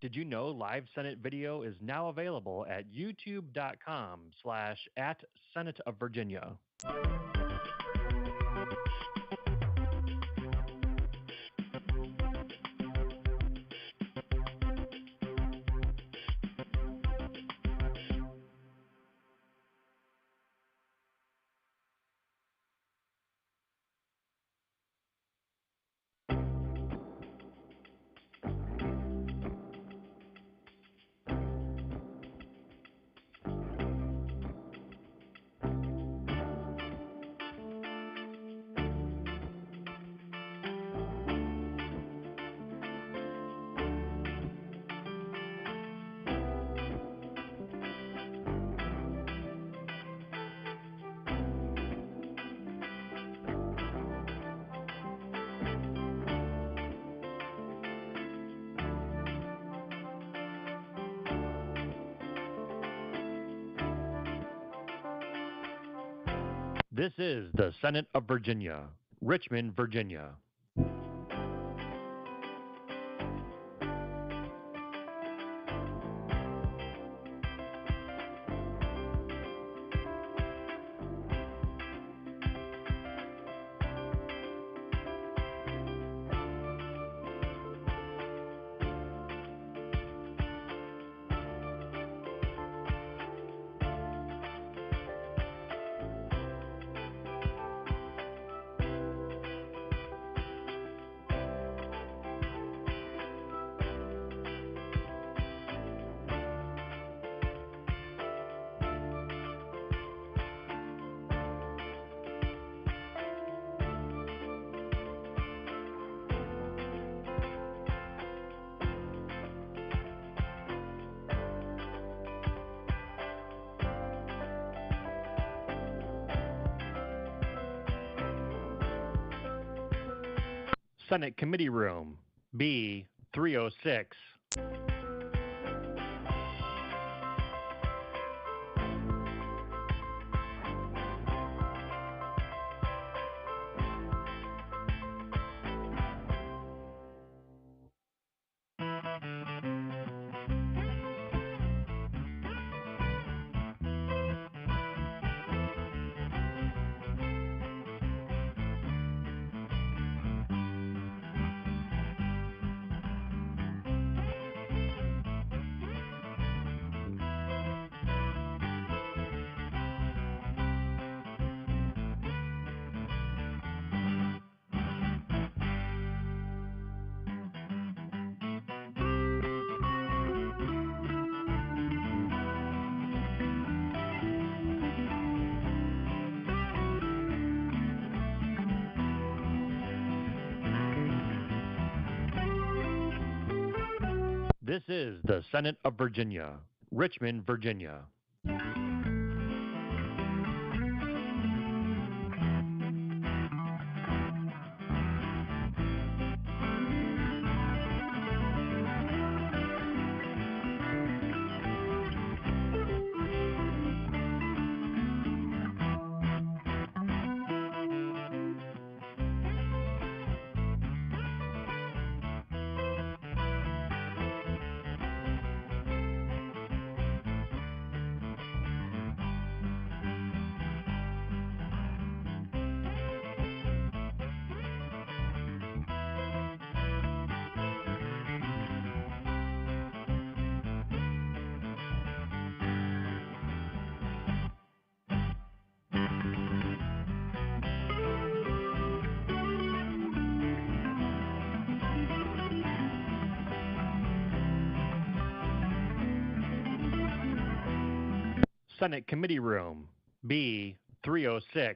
Did you know live Senate video is now available at youtube.com/at Senate of Virginia? This is the Senate of Virginia, Richmond, Virginia. Senate Committee Room, B306. This is the Senate of Virginia, Richmond, Virginia. Senate Committee Room, B306.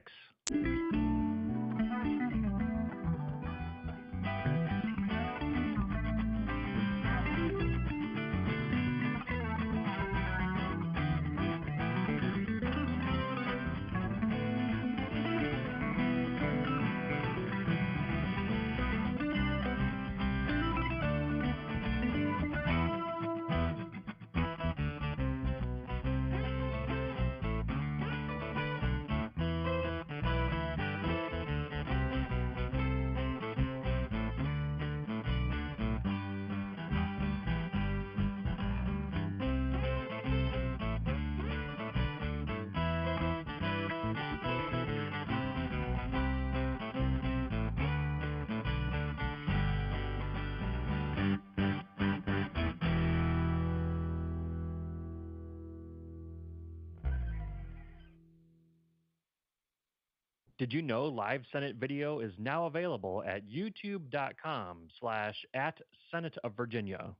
Did you know live Senate video is now available at youtube.com/@Senate of Virginia?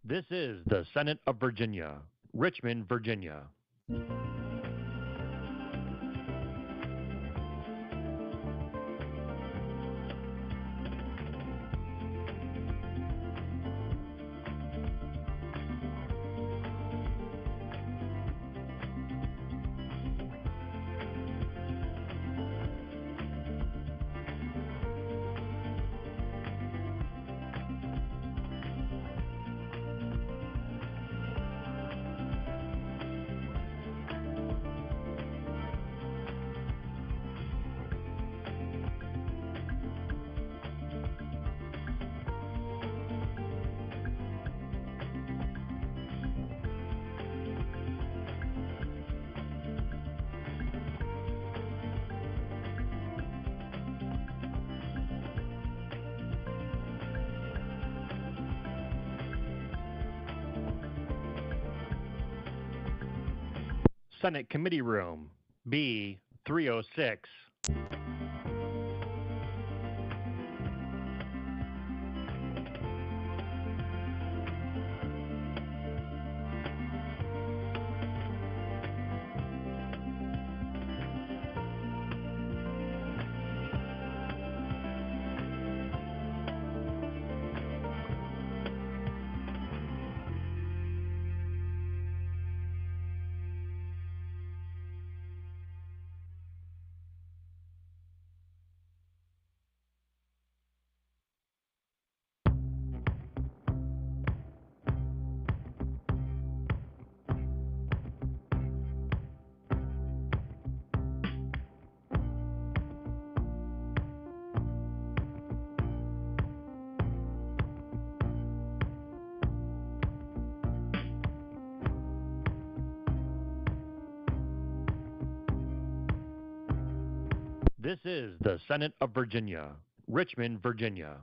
This is the Senate of Virginia, Richmond, Virginia. Senate Committee Room, B306. This is the Senate of Virginia, Richmond, Virginia.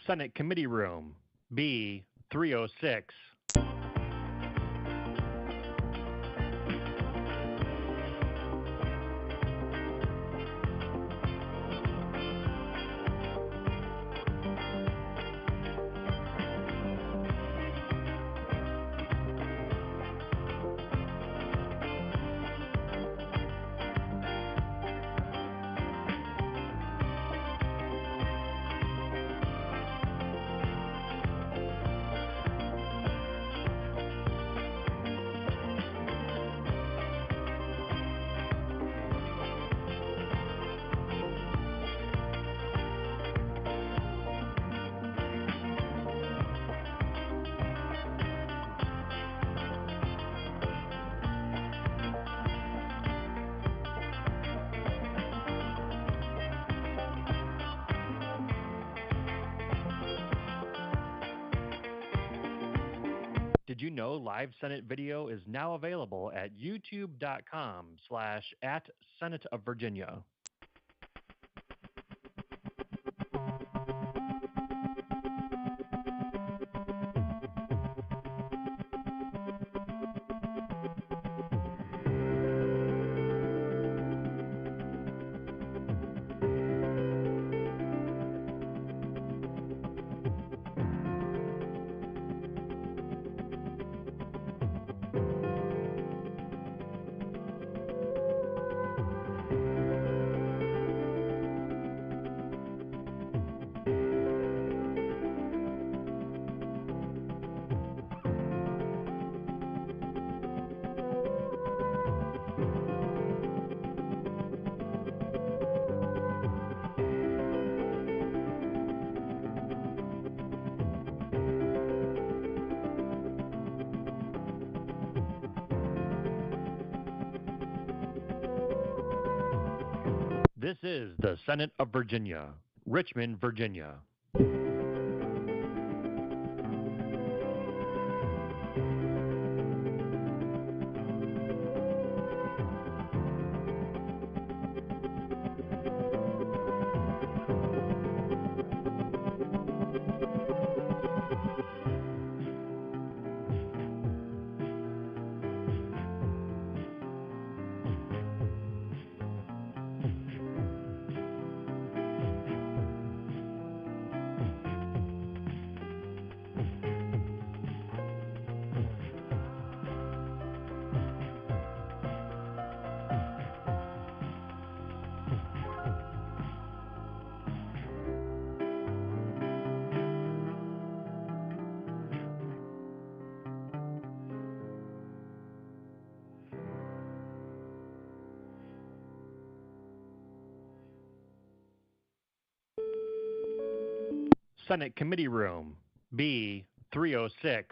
Senate Committee Room, B306. Did you know live Senate video is now available at youtube.com/@Senate of Virginia? This is the Senate of Virginia, Richmond, Virginia. Senate Committee Room, B306.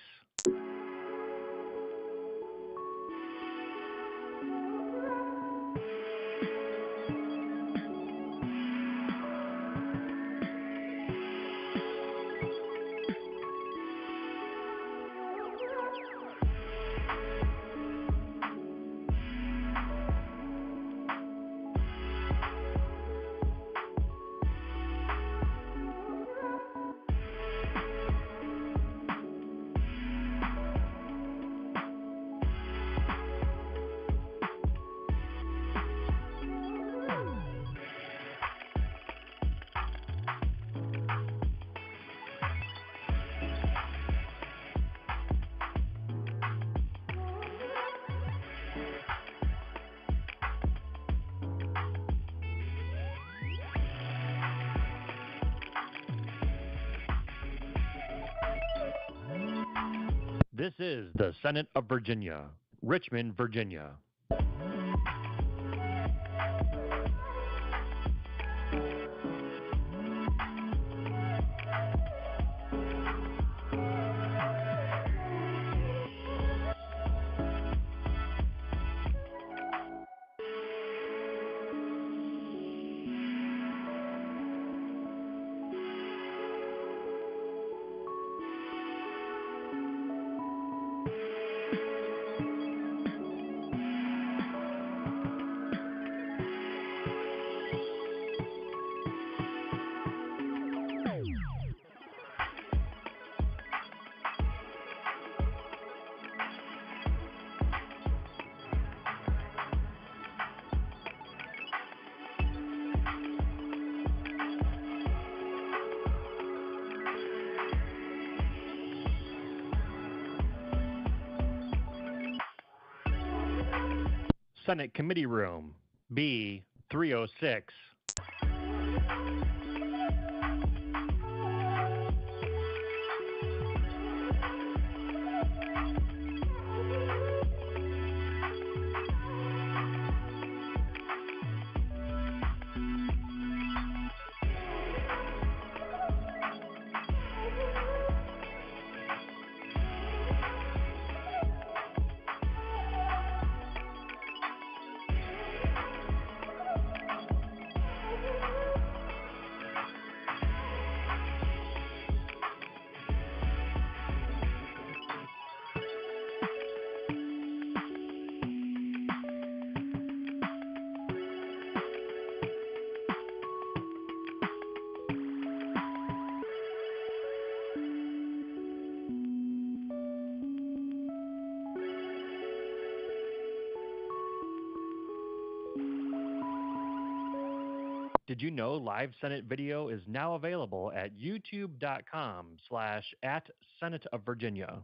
This is the Senate of Virginia, Richmond, Virginia. Senate Committee Room, B306. Did you know live Senate video is now available at youtube.com/@Senate of Virginia?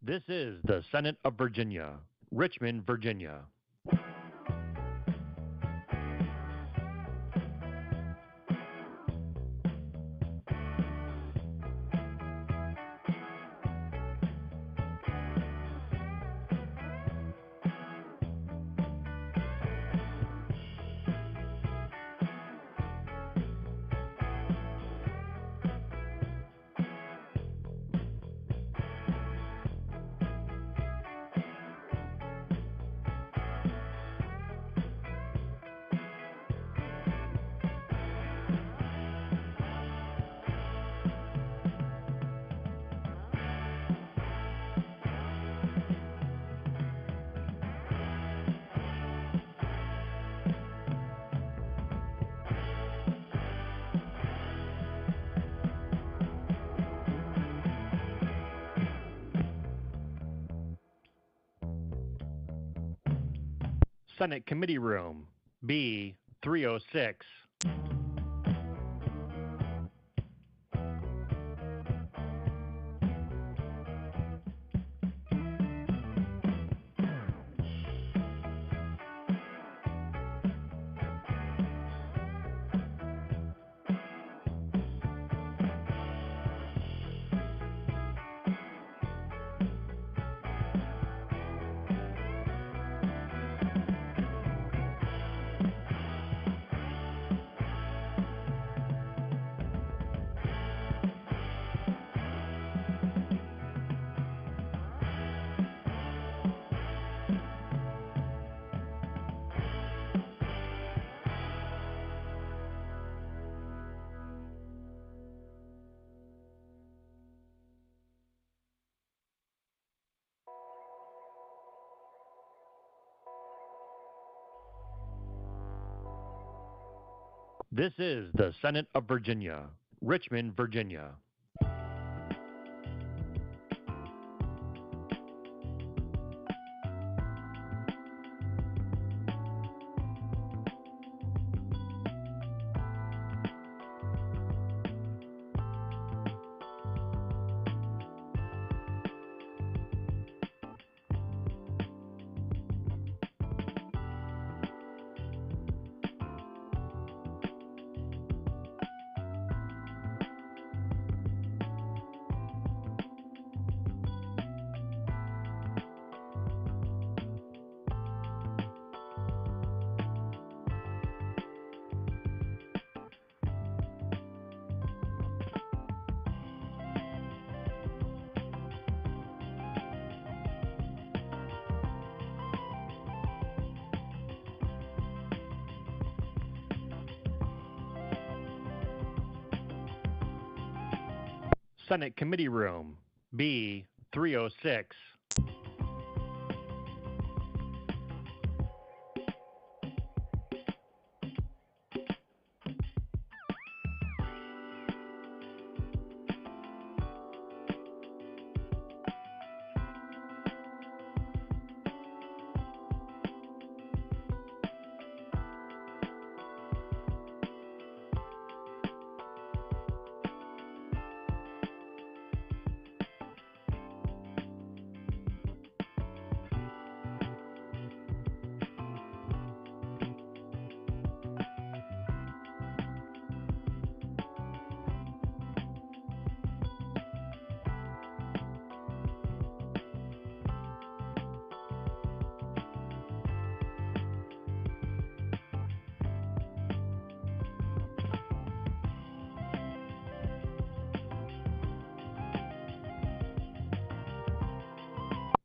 This is the Senate of Virginia, Richmond, Virginia. Senate Committee Room, B306. This is the Senate of Virginia, Richmond, Virginia. Senate Committee Room, B306.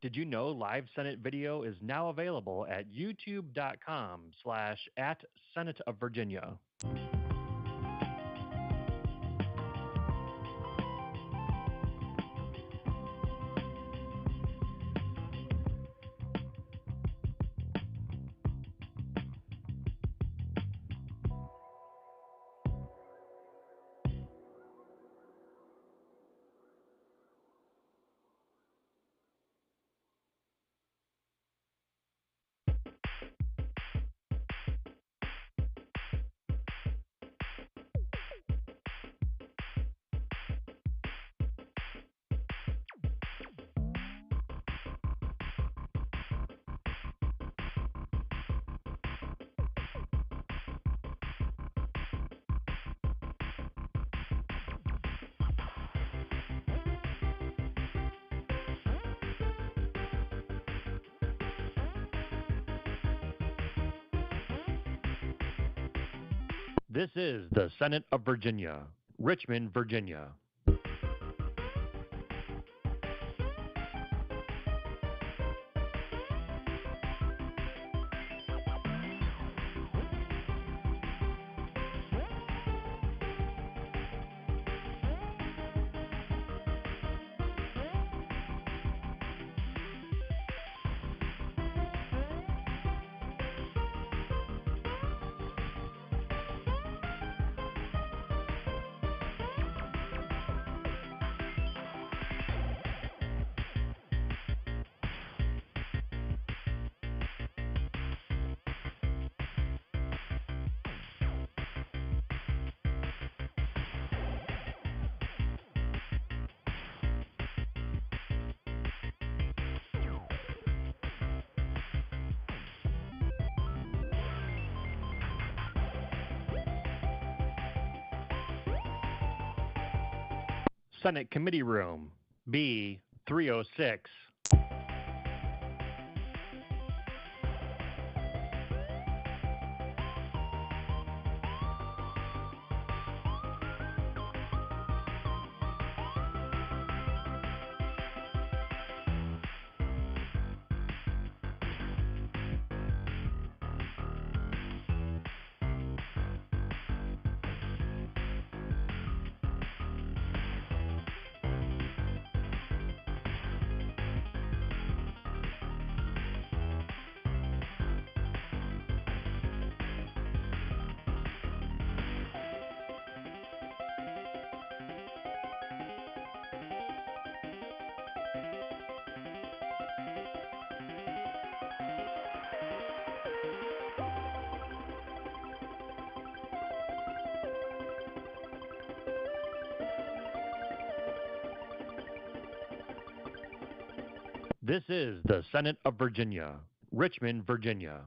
Did you know live Senate video is now available at youtube.com/@Senate of Virginia? This is the Senate of Virginia, Richmond, Virginia. Senate Committee Room, B306. This is the Senate of Virginia, Richmond, Virginia.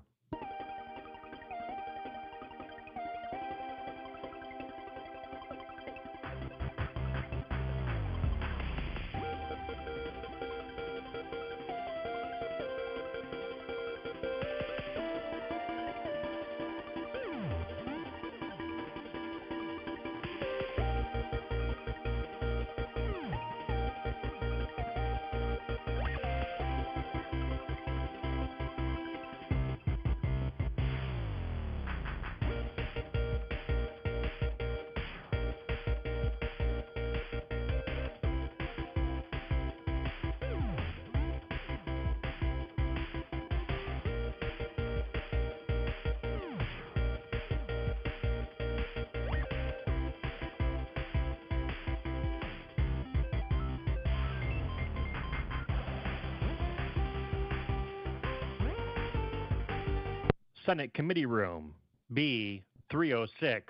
Senate Committee Room, B306.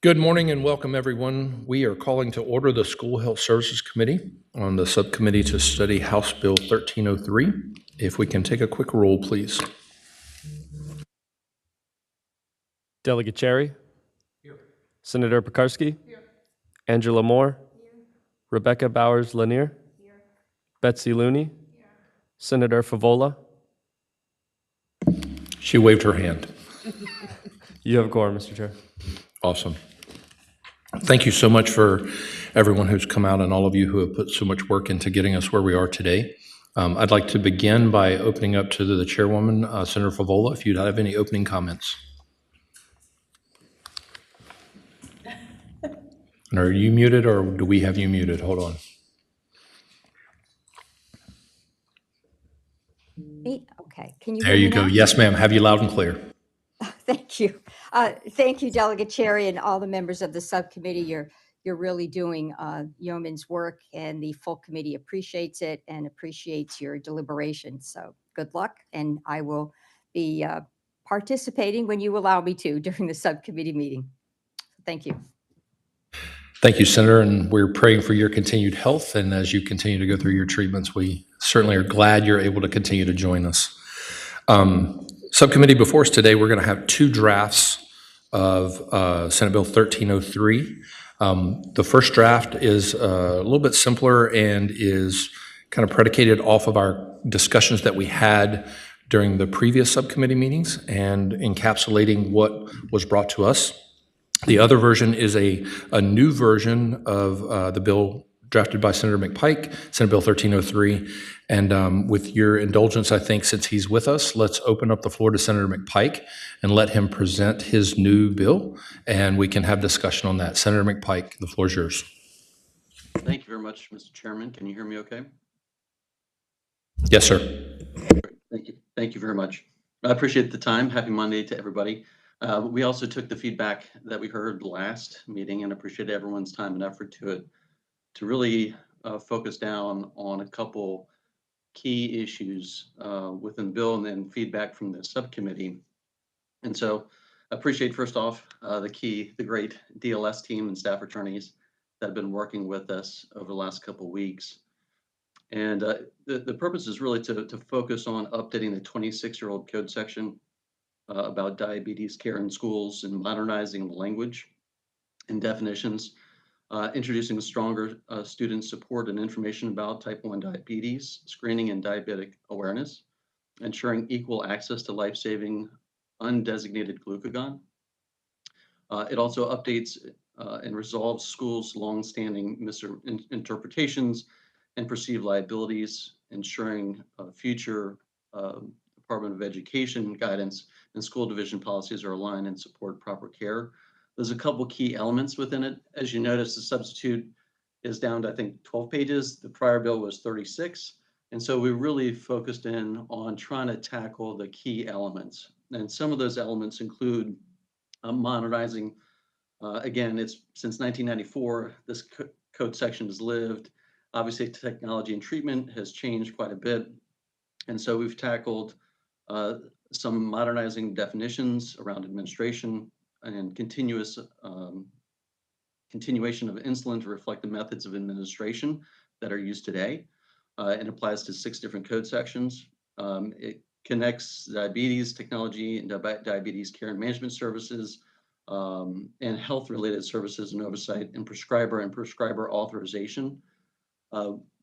Good morning and welcome, everyone. We are calling to order the School Health Services Committee on the subcommittee to study House Bill 1303. If we can take a quick roll, please. Delegate Cherry. Here. Senator Pekarsky. Here. Angela Moore. Here. Rebecca Bowers-Lanier. Here. Betsy Looney. Here. Senator Favola. She waved her hand. You have a quorum, Mr. Chair. Awesome. Thank you so much for everyone who's come out and all of you who have put so much work into getting us where we are today. I'd like to begin by opening up to the chairwoman, Senator Favola, if you'd have any opening comments. And are you muted or do we have you muted? Hold on. Me? Okay. Can you There hear you me go. now? Yes, ma'am. Have you loud and clear. Thank you. Thank you, Delegate Cherry, and all the members of the subcommittee. You're really doing yeoman's work, and the full committee appreciates it and appreciates your deliberation. So good luck, and I will be participating when you allow me to during the subcommittee meeting. Thank you. Thank you, Senator, and we're praying for your continued health. And as you continue to go through your treatments, we certainly are glad you're able to continue to join us. Subcommittee, before us today, we're going to have two drafts of Senate Bill 1303. The first draft is a little bit simpler and is kind of predicated off of our discussions that we had during the previous subcommittee meetings and encapsulating what was brought to us. The other version is a new version of the bill drafted by Senator McPike, Senate Bill 1303. And with your indulgence, I think since he's with us, let's open up the floor to Senator McPike and let him present his new bill, and we can have discussion on that. Senator McPike, the floor is yours. Thank you very much, Mr. Chairman. Can you hear me okay? Yes, sir. Great. Thank you. Thank you very much. I appreciate the time. Happy Monday to everybody. We also took the feedback that we heard last meeting and appreciate everyone's time and effort to really focus down on a couple key issues within the bill and then feedback from the subcommittee. And so I appreciate first off the great DLS team and staff attorneys that have been working with us over the last couple of weeks. And the purpose is really to focus on updating the 26-year-old code section about diabetes care in schools and modernizing the language and definitions, introducing stronger student support and information about type 1 diabetes, screening and diabetic awareness, ensuring equal access to life-saving undesignated glucagon. It also updates and resolves schools' long-standing misinterpretations and perceived liabilities, ensuring future Department of Education guidance and school division policies are aligned and support proper care. There's a couple key elements within it. As you notice, the substitute is down to, I think, 12 pages. The prior bill was 36. And so we really focused in on trying to tackle the key elements. And some of those elements include modernizing. Again, it's since 1994, this code section has lived. Obviously, technology and treatment has changed quite a bit. And so we've tackled some modernizing definitions around administration and continuation of insulin to reflect the methods of administration that are used today. It applies to 6 different code sections. It connects diabetes technology and diabetes care and management services and health-related services and oversight and prescriber authorization.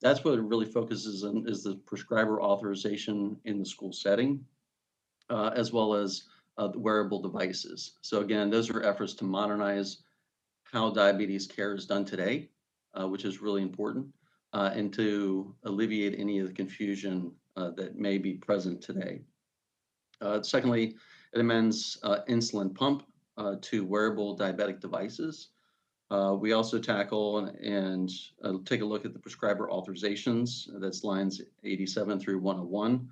That's what it really focuses on, is the prescriber authorization in the school setting, as well as the wearable devices. So again, those are efforts to modernize how diabetes care is done today, which is really important, and to alleviate any of the confusion that may be present today. Secondly, it amends insulin pump to wearable diabetic devices. We also tackle and take a look at the prescriber authorizations. That's lines 87 through 101.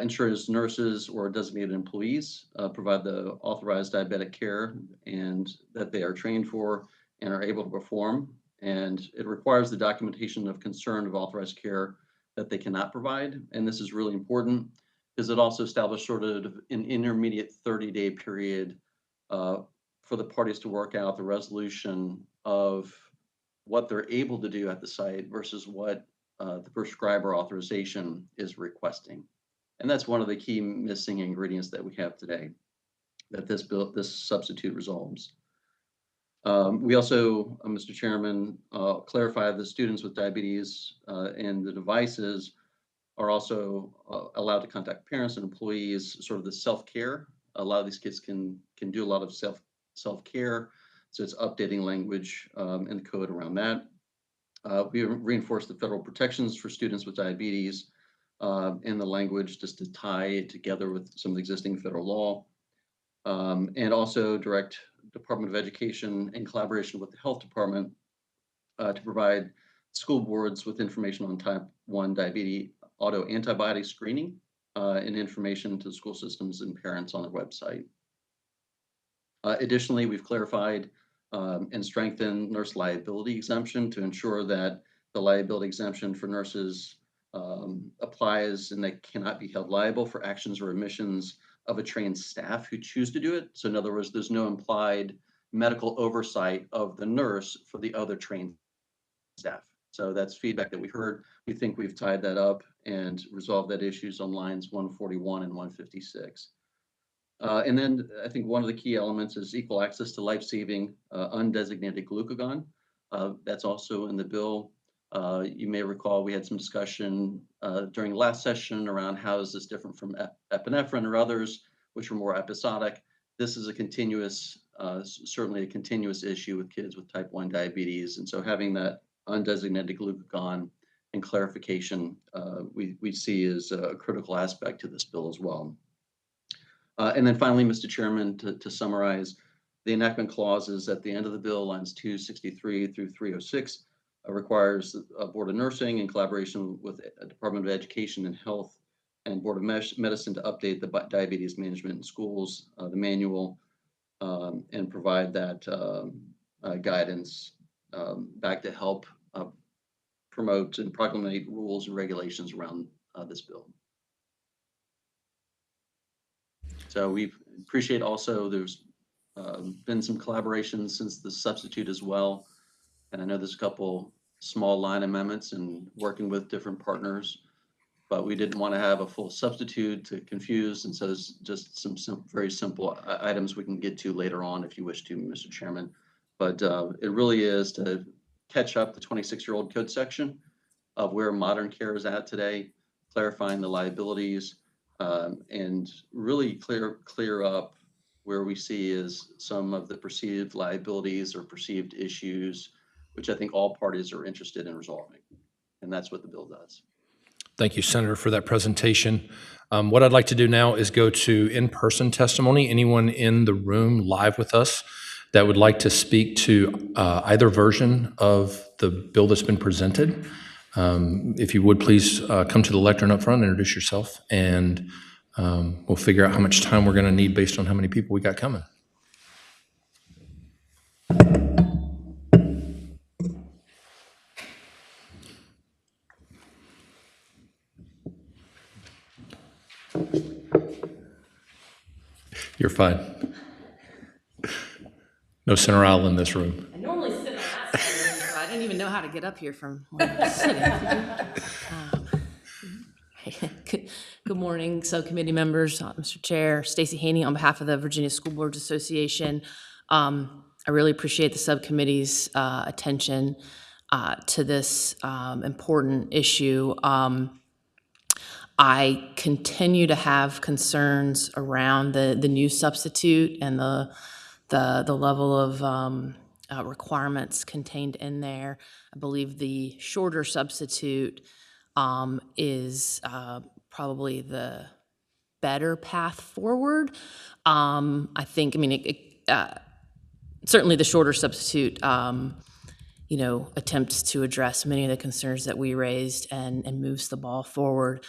Ensures nurses or designated employees provide the authorized diabetic care and that they are trained for and are able to perform. And it requires the documentation of concern of authorized care that they cannot provide. And this is really important because it also established sort of an intermediate 30-day period for the parties to work out the resolution of what they're able to do at the site versus what the prescriber authorization is requesting. And that's one of the key missing ingredients that we have today. that this substitute resolves. We also, Mr. Chairman, clarify that students with diabetes and the devices are also allowed to contact parents and employees, sort of the self-care. A lot of these kids can do a lot of self-care, so it's updating language and code around that. We reinforce the federal protections for students with diabetes in the language just to tie it together with some of the existing federal law. And also direct Department of Education in collaboration with the Health Department to provide school boards with information on type 1 diabetes autoantibody screening and information to school systems and parents on their website. Additionally, we've clarified and strengthened nurse liability exemption to ensure that the liability exemption for nurses applies and they cannot be held liable for actions or omissions of a trained staff who choose to do it. So in other words, there's no implied medical oversight of the nurse for the other trained staff. So that's feedback that we heard. We think we've tied that up and resolved that issues on lines 141 and 156. And then I think one of the key elements is equal access to life-saving undesignated glucagon. That's also in the bill. You may recall we had some discussion during last session around how is this different from epinephrine or others, which were more episodic. This is a continuous, certainly a continuous issue with kids with type 1 diabetes. And so having that undesignated glucagon and clarification we see as a critical aspect to this bill as well. And then finally, Mr. Chairman, to summarize, the enactment clauses at the end of the bill, lines 263 through 306, requires a Board of Nursing in collaboration with Department of Education and Health and Board of Medicine to update the diabetes management in schools, the manual, and provide that guidance back to help promote and proclamate rules and regulations around this bill. So we appreciate also there's been some collaboration since the substitute as well. And I know there's a couple small line amendments and working with different partners, but we didn't want to have a full substitute to confuse. And so there's just some very simple items we can get to later on if you wish to, Mr. Chairman. But it really is to catch up the 26-year-old code section of where modern care is at today, clarifying the liabilities, and really clear up where we see is some of the perceived liabilities or perceived issues, which I think all parties are interested in resolving. And that's what the bill does. Thank you, Senator, for that presentation. What I'd like to do now is go to in-person testimony. Anyone in the room live with us that would like to speak to either version of the bill that's been presented, if you would please come to the lectern up front, introduce yourself, and we'll figure out how much time we're going to need based on how many people we got coming. You're fine. No center aisle in this room. I normally sit on that side of the room, so I didn't even know how to get up here from where I was sitting. Good morning, subcommittee members, Mr. Chair, Stacey Haney on behalf of the Virginia School Boards Association. I really appreciate the subcommittee's attention to this important issue. I continue to have concerns around the new substitute and the level of requirements contained in there. I believe the shorter substitute is probably the better path forward. I think, I mean, certainly the shorter substitute, attempts to address many of the concerns that we raised and moves the ball forward.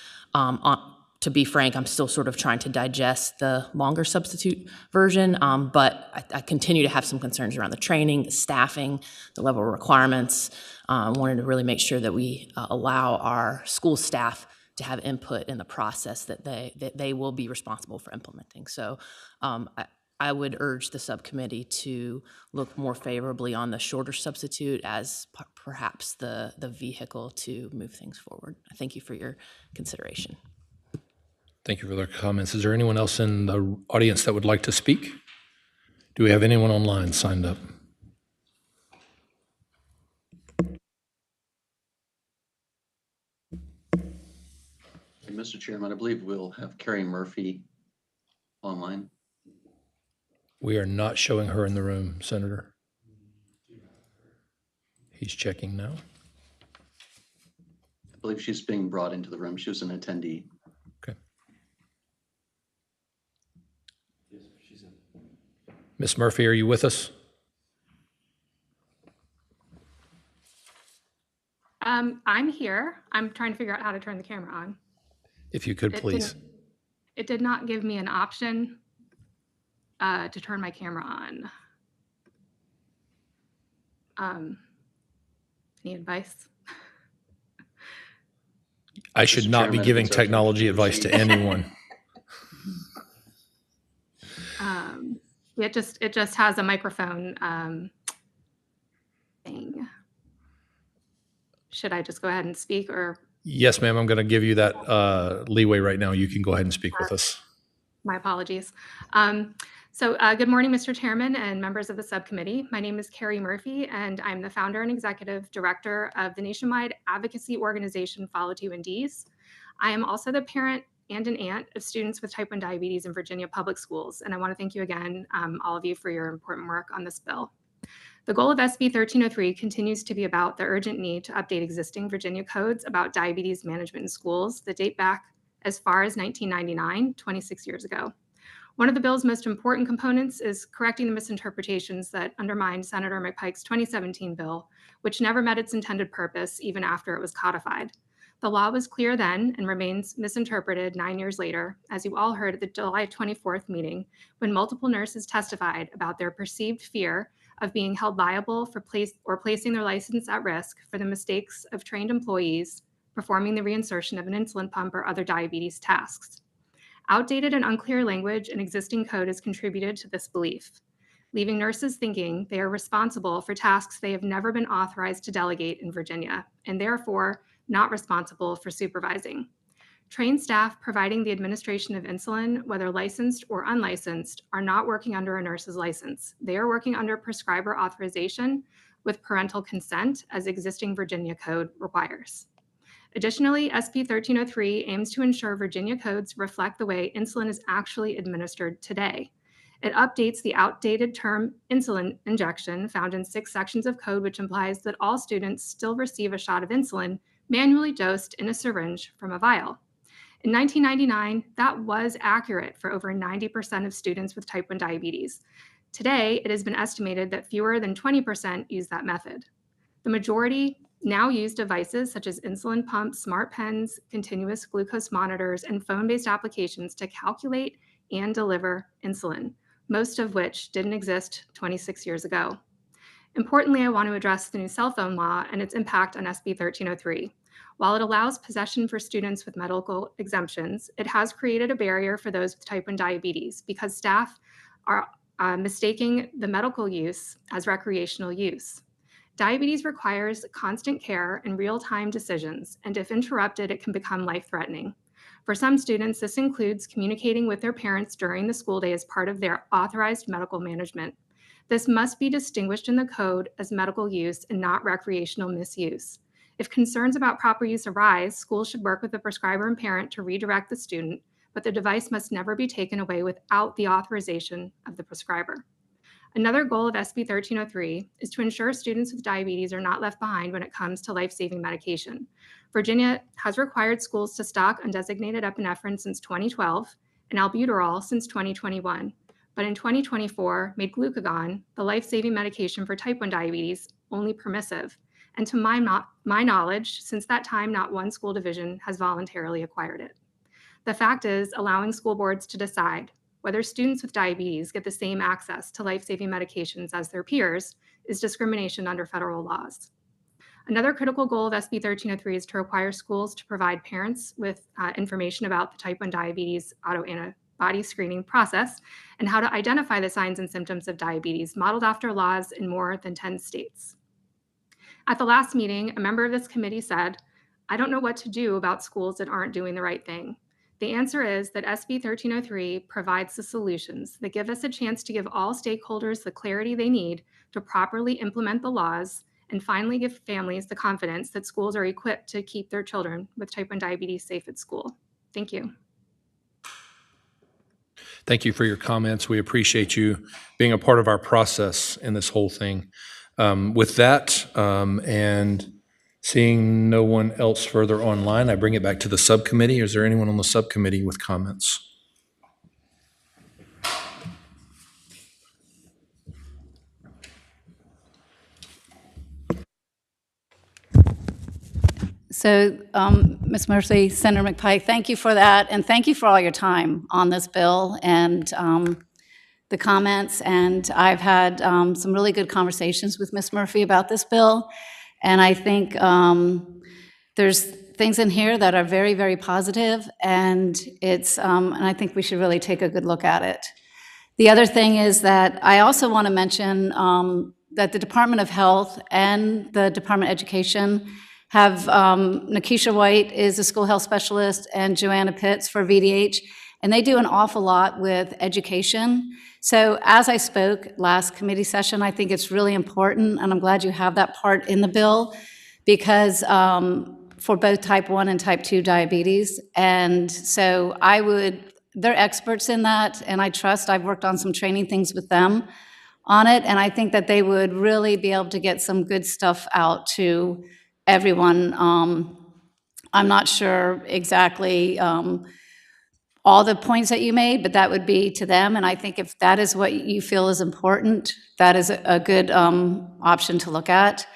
To be frank, I'm still sort of trying to digest the longer substitute version, but I continue to have some concerns around the training, the staffing, the level of requirements. Wanted to really make sure that we allow our school staff to have input in the process that they will be responsible for implementing. So I would urge the subcommittee to look more favorably on the shorter substitute as perhaps the vehicle to move things forward. Thank you for your consideration. Thank you for their comments. Is there anyone else in the audience that would like to speak? Do we have anyone online signed up? Mr. Chairman, I believe we'll have Carrie Murphy online. We are not showing her in the room, Senator. He's checking now. I believe she's being brought into the room. She was an attendee. Okay. Ms. Murphy, are you with us? I'm here. I'm trying to figure out how to turn the camera on. If you could, please. It did not give me an option to turn my camera on. Any advice? I should Mr. not be Chairman, giving it's okay. technology advice to anyone. It just has a microphone thing. Should I just go ahead and speak, or? Yes, ma'am. I'm going to give you that leeway right now. You can go ahead and speak with us. My apologies. Good morning, Mr. Chairman and members of the subcommittee. My name is Carrie Murphy, and I'm the founder and executive director of the nationwide advocacy organization Follow T1Ds. I am also the parent and an aunt of students with type 1 diabetes in Virginia public schools, and I want to thank you again, all of you, for your important work on this bill. The goal of SB 1303 continues to be about the urgent need to update existing Virginia codes about diabetes management in schools that date back as far as 1999, 26 years ago. One of the bill's most important components is correcting the misinterpretations that undermined Senator McPike's 2017 bill, which never met its intended purpose even after it was codified. The law was clear then and remains misinterpreted 9 years later, as you all heard at the July 24th meeting, when multiple nurses testified about their perceived fear of being held liable for placing their license at risk for the mistakes of trained employees performing the reinsertion of an insulin pump or other diabetes tasks. Outdated and unclear language in existing code has contributed to this belief, leaving nurses thinking they are responsible for tasks they have never been authorized to delegate in Virginia, and therefore not responsible for supervising. Trained staff providing the administration of insulin, whether licensed or unlicensed, are not working under a nurse's license. They are working under prescriber authorization with parental consent, as existing Virginia code requires. Additionally, SB 1303 aims to ensure Virginia codes reflect the way insulin is actually administered today. It updates the outdated term insulin injection found in 6 sections of code, which implies that all students still receive a shot of insulin manually dosed in a syringe from a vial. In 1999, that was accurate for over 90% of students with type 1 diabetes. Today, it has been estimated that fewer than 20% use that method. The majority now use devices such as insulin pumps, smart pens, continuous glucose monitors, and phone-based applications to calculate and deliver insulin, most of which didn't exist 26 years ago. Importantly, I want to address the new cell phone law and its impact on SB 1303. While it allows possession for students with medical exemptions, it has created a barrier for those with type 1 diabetes because staff are mistaking the medical use as recreational use. Diabetes requires constant care and real-time decisions, and if interrupted, it can become life-threatening. For some students, this includes communicating with their parents during the school day as part of their authorized medical management. This must be distinguished in the code as medical use and not recreational misuse. If concerns about proper use arise, schools should work with the prescriber and parent to redirect the student, but the device must never be taken away without the authorization of the prescriber. Another goal of SB 1303 is to ensure students with diabetes are not left behind when it comes to life-saving medication. Virginia has required schools to stock undesignated epinephrine since 2012 and albuterol since 2021, but in 2024 made glucagon, the life-saving medication for type 1 diabetes, only permissive. And to my knowledge, since that time, not one school division has voluntarily acquired it. The fact is, allowing school boards to decide whether students with diabetes get the same access to life-saving medications as their peers is discrimination under federal laws. Another critical goal of SB 1303 is to require schools to provide parents with information about the type 1 diabetes autoantibody screening process and how to identify the signs and symptoms of diabetes, modeled after laws in more than 10 states. At the last meeting, a member of this committee said, "I don't know what to do about schools that aren't doing the right thing. The answer is that SB 1303 provides the solutions that give us a chance to give all stakeholders the clarity they need to properly implement the laws and finally give families the confidence that schools are equipped to keep their children with type 1 diabetes safe at school. Thank you. Thank you for your comments. We appreciate you being a part of our process in this whole thing. With that, and seeing no one else further online, I bring it back to the subcommittee. Is there anyone on the subcommittee with comments? So, Ms. Murphy, Senator McPike, thank you for that, and thank you for all your time on this bill and the comments. And I've had some really good conversations with Ms. Murphy about this bill, and I think there's things in here that are very, very positive, and and I think we should really take a good look at it. The other thing is that I also want to mention that the Department of Health and the Department of Education have, Nikisha White is a school health specialist and Joanna Pitts for VDH, and they do an awful lot with education. So as I spoke last committee session, I think it's really important, and I'm glad you have that part in the bill, because for both type 1 and type 2 diabetes. And so they're experts in that, and I've worked on some training things with them on it, and I think that they would really be able to get some good stuff out to everyone. I'm not sure exactly all the points that you made, but that would be to them, and I think if that is what you feel is important, that is a good option to look at.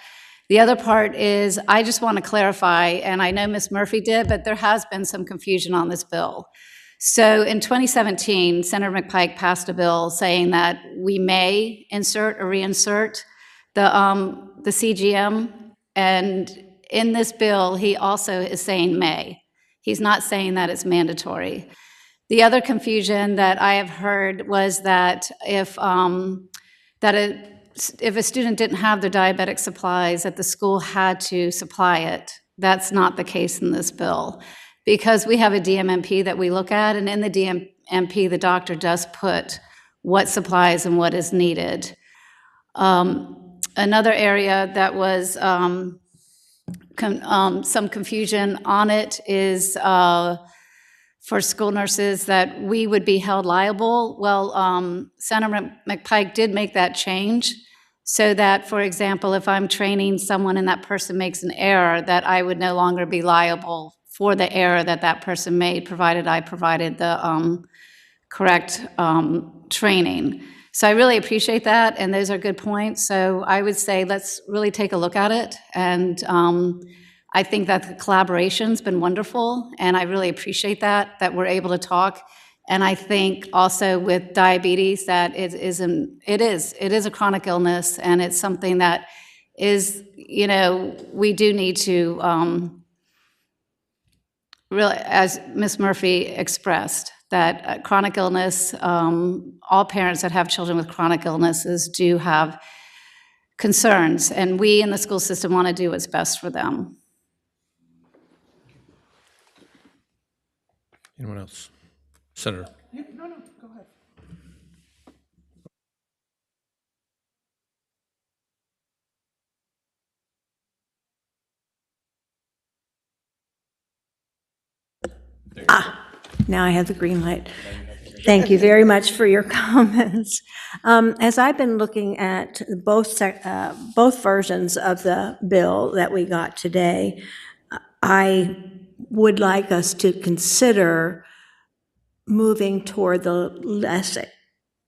The other part is, I just want to clarify, and I know Ms. Murphy did, but there has been some confusion on this bill. So in 2017, Senator McPike passed a bill saying that we may insert or reinsert the CGM, and in this bill, he also is saying may. He's not saying that it's mandatory. The other confusion that I have heard was that if a student didn't have their diabetic supplies, that the school had to supply it. That's not the case in this bill, because we have a DMMP that we look at, and in the DMMP, the doctor does put what supplies and what is needed. Another area that was some confusion on it is for school nurses, that we would be held liable. Well, Senator McPike did make that change, so that, for example, if I'm training someone and that person makes an error, that I would no longer be liable for the error that that person made, provided I provided the correct training. So I really appreciate that, and those are good points. So I would say let's really take a look at it, and I think that the collaboration's been wonderful, and I really appreciate that we're able to talk. And I think also with diabetes, that it is a chronic illness, and it's something that is, we do need to really, as Ms. Murphy expressed, that chronic illness, all parents that have children with chronic illnesses do have concerns, and we in the school system want to do what's best for them. Anyone else? Senator. No, go ahead. Now I have the green light. Thank you very much for your comments. As I've been looking at both versions of the bill that we got today, I would like us to consider moving toward the less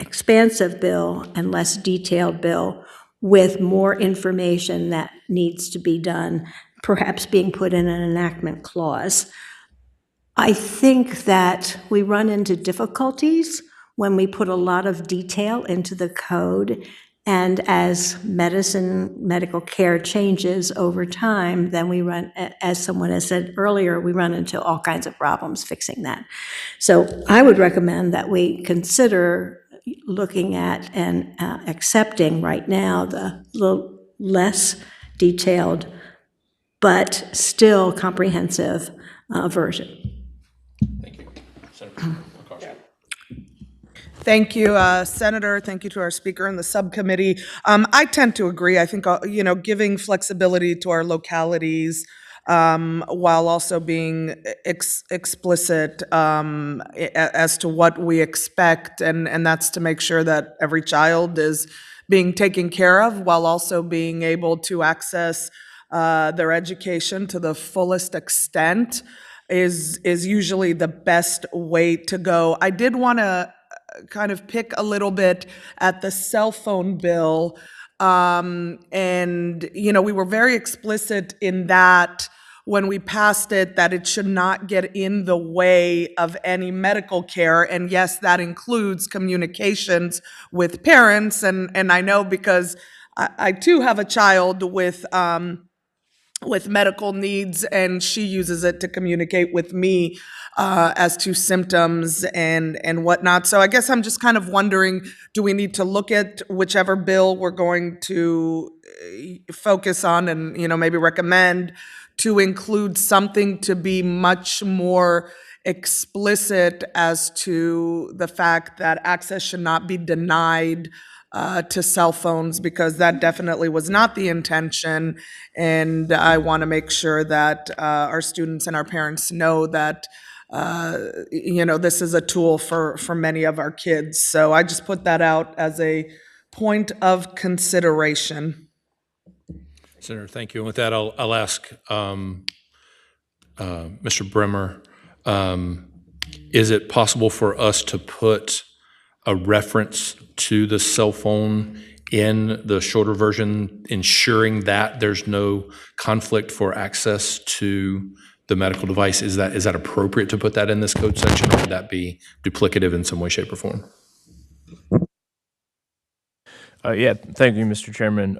expansive bill and less detailed bill with more information that needs to be done, perhaps being put in an enactment clause. I think that we run into difficulties when we put a lot of detail into the code, and as medical care changes over time, then we run, as someone has said earlier, we run into all kinds of problems fixing that. So I would recommend that we consider looking at and accepting right now the little less detailed but still comprehensive version. Thank you. Thank you, Senator. Thank you to our speaker and the subcommittee. I tend to agree. I think, giving flexibility to our localities while also being explicit as to what we expect, and that's to make sure that every child is being taken care of while also being able to access their education to the fullest extent is usually the best way to go. I did want to kind of pick a little bit at the cell phone bill. And, we were very explicit in that when we passed it, that it should not get in the way of any medical care. And yes, that includes communications with parents. And I know because I too have a child with medical needs, and she uses it to communicate with me as to symptoms and whatnot. So I guess I'm just kind of wondering, do we need to look at whichever bill we're going to focus on and, maybe recommend to include something to be much more explicit as to the fact that access should not be denied to cell phones, because that definitely was not the intention. And I want to make sure that our students and our parents know that, this is a tool for many of our kids. So I just put that out as a point of consideration. Senator, thank you. And with that, I'll ask Mr. Bremer, is it possible for us to put a reference to the cell phone in the shorter version, ensuring that there's no conflict for access to the medical device? Is that appropriate to put that in this code section, or would that be duplicative in some way, shape, or form? Yeah, thank you, Mr. Chairman.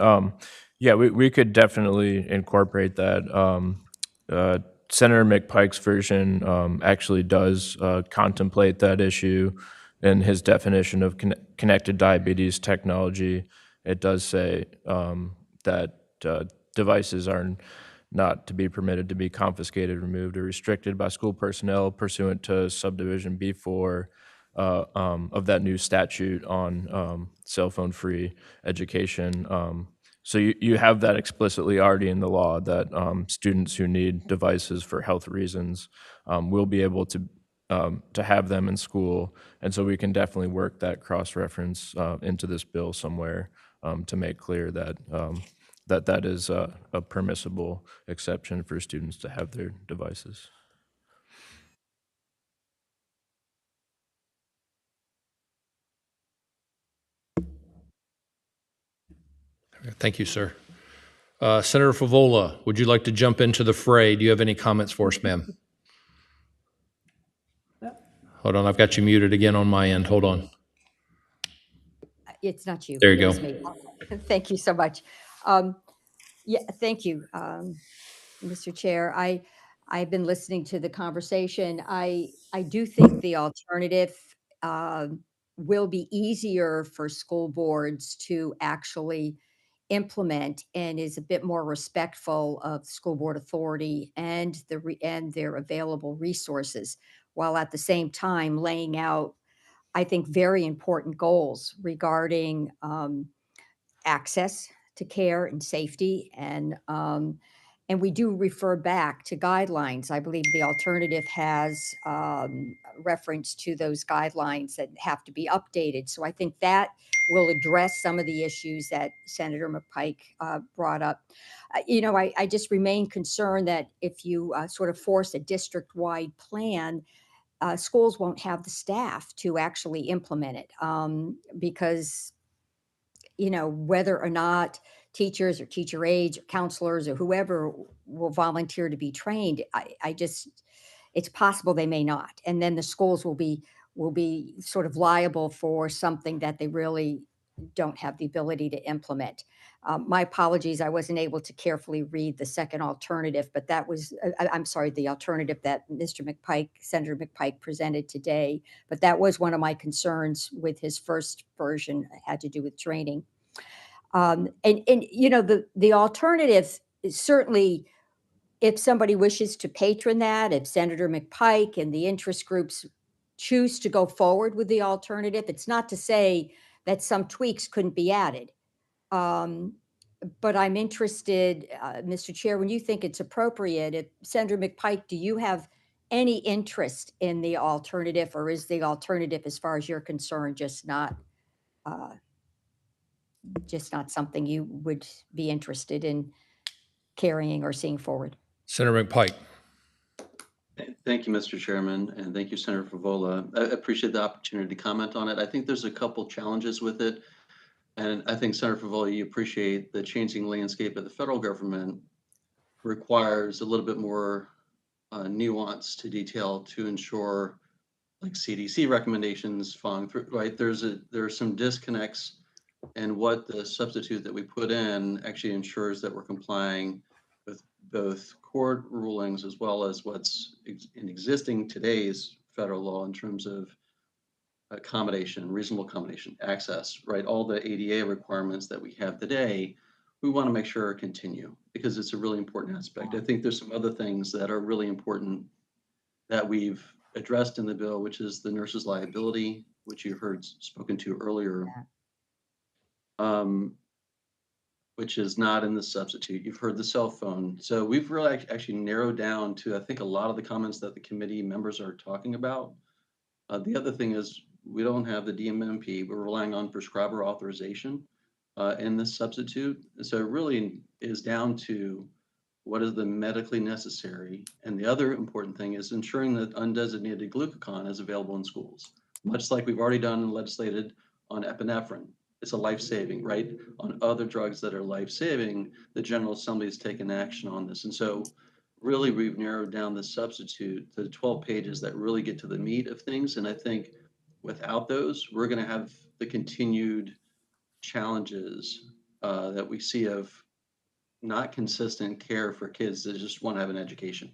Yeah, we could definitely incorporate that. Senator McPike's version actually does contemplate that issue in his definition of connected diabetes technology. It does say that devices are not to be permitted to be confiscated, removed, or restricted by school personnel pursuant to subdivision B4 of that new statute on cell phone-free education. So you have that explicitly already in the law, that students who need devices for health reasons will be able to have them in school. And so we can definitely work that cross-reference into this bill somewhere to make clear that that is a permissible exception for students to have their devices. Thank you, sir. Senator Favola, would you like to jump into the fray? Do you have any comments for us, ma'am? Hold on, I've got you muted again on my end. Hold on. It's not you. There you It was go. me. Thank you so much. Yeah, thank you, Mr. Chair. I've been listening to the conversation. I do think the alternative will be easier for school boards to actually implement, and is a bit more respectful of school board authority and and their available resources, while at the same time laying out, I think, very important goals regarding access to care and safety. And we do refer back to guidelines. I believe the alternative has reference to those guidelines that have to be updated. So I think that will address some of the issues that Senator McPike brought up. I just remain concerned that if you sort of force a district-wide plan, schools won't have the staff to actually implement it, because whether or not teachers or teacher aides or counselors or whoever will volunteer to be trained, it's possible they may not. And then the schools will be sort of liable for something that they really don't have the ability to implement. My apologies, I wasn't able to carefully read the second alternative, but that was, I'm sorry, the alternative that Senator McPike presented today. But that was one of my concerns with his first version, had to do with training. The alternative is certainly, if somebody wishes to patron that, if Senator McPike and the interest groups choose to go forward with the alternative. It's not to say that some tweaks couldn't be added. But I'm interested, Mr. Chair, when you think it's appropriate, Senator McPike, do you have any interest in the alternative, or is the alternative, as far as you're concerned, just not something you would be interested in carrying or seeing forward? Senator McPike. Thank you, Mr. Chairman, and thank you, Senator Favola. I appreciate the opportunity to comment on it. I think there's a couple challenges with it. And I think, Senator Favola, you appreciate the changing landscape of the federal government requires a little bit more nuance to detail to ensure, like CDC recommendations following through, right? There are some disconnects, and what the substitute that we put in actually ensures that we're complying with both court rulings as well as what's in existing today's federal law in terms of accommodation, reasonable accommodation, access, right? All the ADA requirements that we have today, we want to make sure continue because it's a really important aspect. I think there's some other things that are really important that we've addressed in the bill, which is the nurse's liability, which you heard spoken to earlier, which is not in the substitute. You've heard the cell phone. So we've really actually narrowed down to, I think, a lot of the comments that the committee members are talking about. The other thing is we don't have the DMMP. We're relying on prescriber authorization in this substitute. So it really is down to what is the medically necessary. And the other important thing is ensuring that undesignated glucagon is available in schools, much like we've already done and legislated on epinephrine. It's a life-saving, right? On other drugs that are life-saving, the General Assembly has taken action on this. And so really we've narrowed down the substitute to 12 pages that really get to the meat of things. And I think without those, we're going to have the continued challenges that we see of not consistent care for kids that just want to have an education,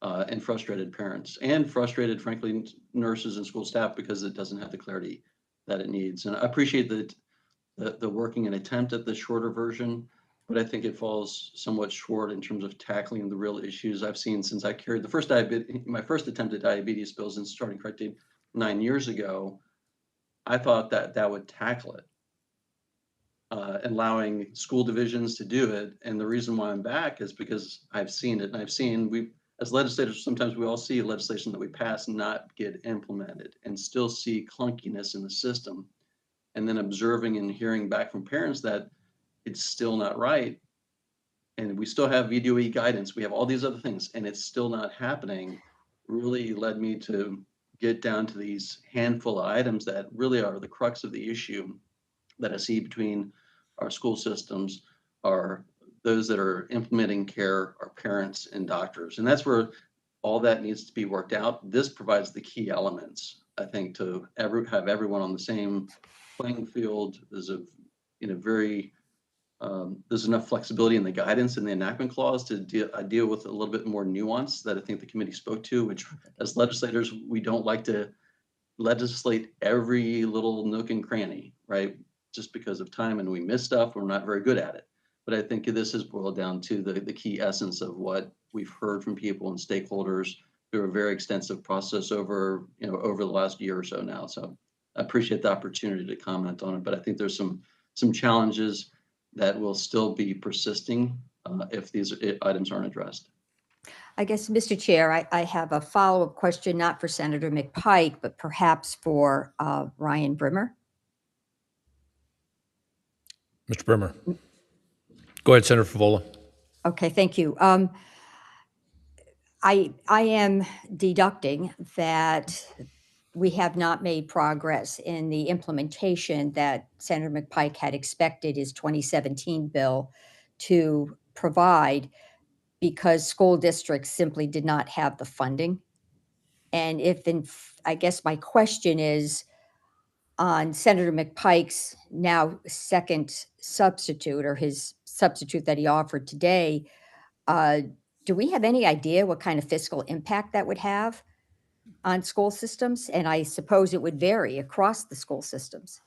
and frustrated parents and frustrated, frankly, nurses and school staff because it doesn't have the clarity that it needs. And I appreciate the working and attempt at the shorter version, but I think it falls somewhat short in terms of tackling the real issues I've seen since I carried my first attempt at diabetes bills and starting correcting 9 years ago. I thought that would tackle it, allowing school divisions to do it. And the reason why I'm back is because I've seen it, and as legislators, sometimes we all see legislation that we pass not get implemented and still see clunkiness in the system. And then observing and hearing back from parents that it's still not right. And we still have VDOE guidance. We have all these other things, and it's still not happening, really led me to get down to these handful of items that really are the crux of the issue that I see between our school systems, are those that are implementing care, our parents and doctors. And that's where all that needs to be worked out. This provides the key elements, I think, to have everyone on the same playing field. There's there's enough flexibility in the guidance and the enactment clause to deal with a little bit more nuance that I think the committee spoke to, which as legislators, we don't like to legislate every little nook and cranny, right? Just because of time, and we miss stuff, we're not very good at it. But I think this is boiled down to the key essence of what we've heard from people and stakeholders through a very extensive process over the last year or so now. So I appreciate the opportunity to comment on it, but I think there's some challenges that will still be persisting if these items aren't addressed. I guess, Mr. Chair, I have a follow-up question, not for Senator McPike, but perhaps for Ryan Brimmer. Mr. Brimmer. Go ahead, Senator Favola. Okay, thank you. I am deducting that we have not made progress in the implementation that Senator McPike had expected his 2017 bill to provide, because school districts simply did not have the funding. And I guess my question is, on Senator McPike's now second substitute, or his substitute that he offered today, do we have any idea what kind of fiscal impact that would have on school systems? And I suppose it would vary across the school systems.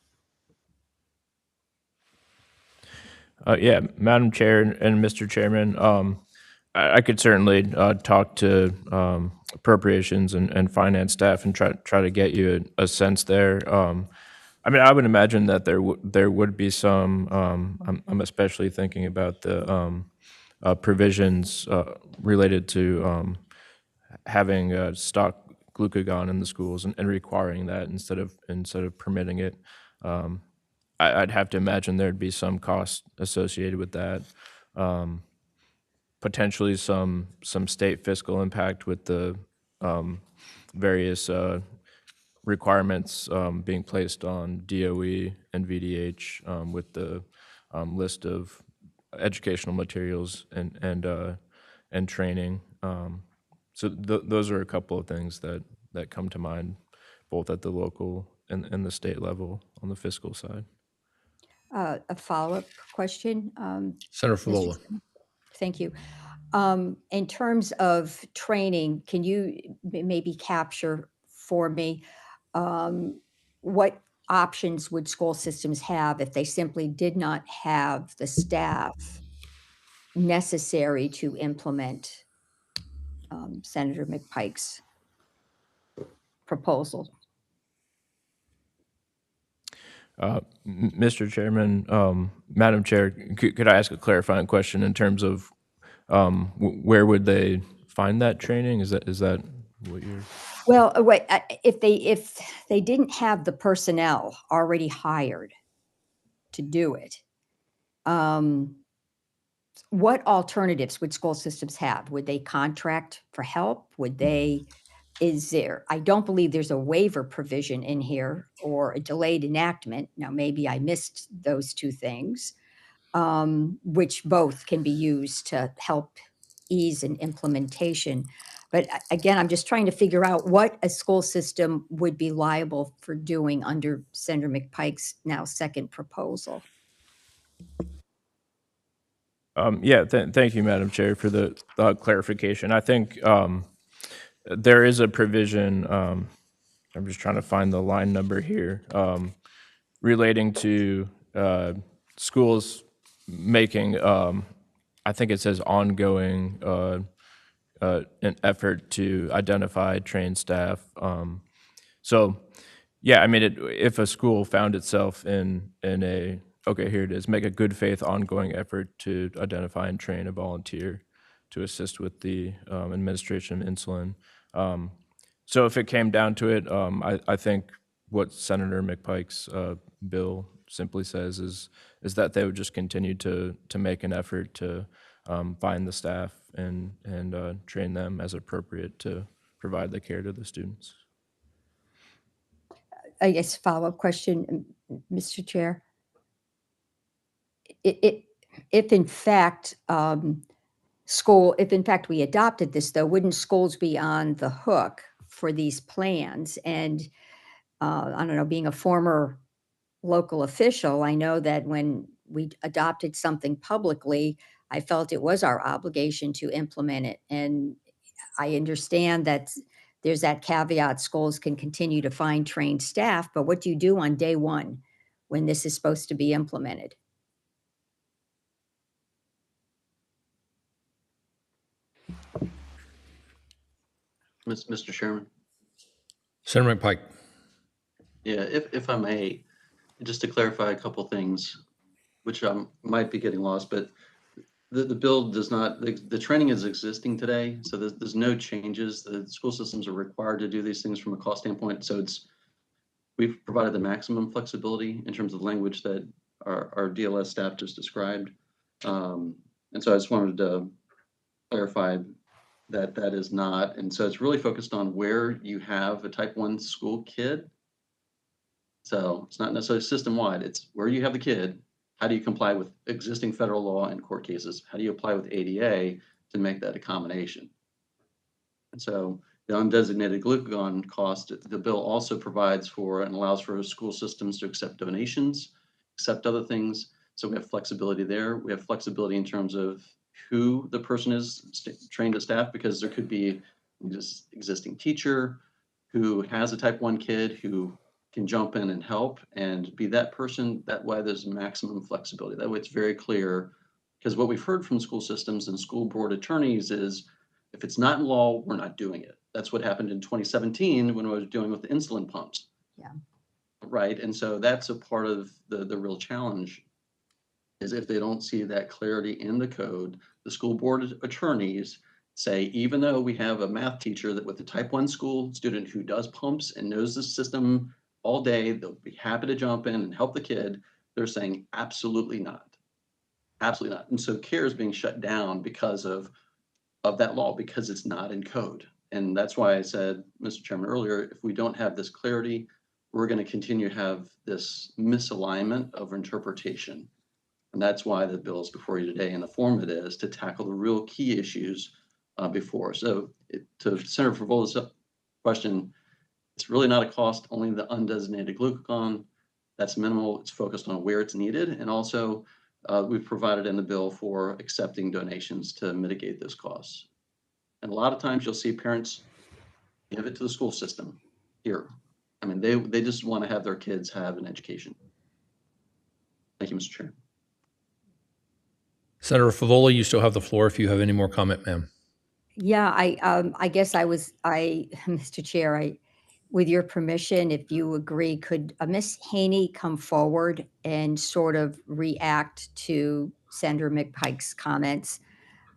Yeah, Madam Chair and Mr. Chairman, I could certainly talk to appropriations and finance staff and try to get you a sense there. I mean, I would imagine that there would be some. I'm especially thinking about the provisions related to having stock glucagon in the schools and requiring that instead of permitting it. I'd have to imagine there'd be some cost associated with that. Potentially some state fiscal impact with the various requirements being placed on DOE and VDH with the list of educational materials and training. So those are a couple of things that come to mind, both at the local and the state level on the fiscal side. A follow-up question, Senator Mr. Falola. Chairman? Thank you. In terms of training, can you maybe capture for me what options would school systems have if they simply did not have the staff necessary to implement Senator McPike's proposal? Mr. Chairman, Madam Chair, could I ask a clarifying question in terms of where would they find that training? Is that what you're? Well, wait, if they didn't have the personnel already hired to do it, what alternatives would school systems have? Would they contract for help? I don't believe there's a waiver provision in here or a delayed enactment. Now, maybe I missed those two things, which both can be used to help ease an implementation. But again, I'm just trying to figure out what a school system would be liable for doing under Senator McPike's now second proposal. Yeah, thank you, Madam Chair, for the clarification. I think there is a provision, I'm just trying to find the line number here, relating to schools making, I think it says ongoing, an effort to identify trained staff. So, yeah, I mean, if a school found itself in a, okay, here it is, make a good faith ongoing effort to identify and train a volunteer to assist with the administration of insulin. So if it came down to it, I think what Senator McPike's bill simply says is that they would just continue to make an effort to find the staff and train them as appropriate to provide the care to the students. I guess follow-up question, Mr. Chair. If in fact we adopted this, though, wouldn't schools be on the hook for these plans? And I don't know, being a former local official, I know that when we adopted something publicly, I felt it was our obligation to implement it. And I understand that there's that caveat, schools can continue to find trained staff, but what do you do on day one when this is supposed to be implemented? Mr. Chairman. Senator McPike. Yeah, if I may, just to clarify a couple things, which might be getting lost, but the bill does not, the training is existing today, so there's no changes. The school systems are required to do these things from a cost standpoint, so we've provided the maximum flexibility in terms of language that our DLS staff just described. And so I just wanted to clarify that that is not, and so it's really focused on where you have a type 1 school kid. So it's not necessarily system-wide, it's where you have the kid, how do you comply with existing federal law and court cases? How do you apply with ADA to make that accommodation? And so the undesignated glucagon cost, the bill also provides for and allows for school systems to accept donations, accept other things. So we have flexibility there. We have flexibility in terms of who the person is trained as staff, because there could be just existing teacher who has a type 1 kid who can jump in and help and be that person. That way there's maximum flexibility. That way it's very clear, Because what we've heard from school systems and school board attorneys is, if it's not in law, we're not doing it. That's what happened in 2017 when we were dealing with the insulin pumps. Yeah. Right. And so that's a part of the real challenge, is if they don't see that clarity in the code, the school board attorneys say, even though we have a math teacher that with a type 1 school student who does pumps and knows the system all day, they'll be happy to jump in and help the kid. They're saying absolutely not. Absolutely not. And so care is being shut down because of that law, because it's not in code. And that's why I said, Mr. Chairman, earlier, if we don't have this clarity, we're going to continue to have this misalignment of interpretation. And that's why the bill is before you today in the form it is, to tackle the real key issues before. So to Senator Favola's question, it's really not a cost, only the undesignated glucagon. That's minimal. It's focused on where it's needed. And also we've provided in the bill for accepting donations to mitigate those costs. And a lot of times you'll see parents give it to the school system here. I mean, they just want to have their kids have an education. Thank you, Mr. Chair. Senator Favola, you still have the floor if you have any more comment, ma'am. Yeah, I guess Mr. Chair, with your permission, if you agree, could Ms. Haney come forward and sort of react to Senator McPike's comments?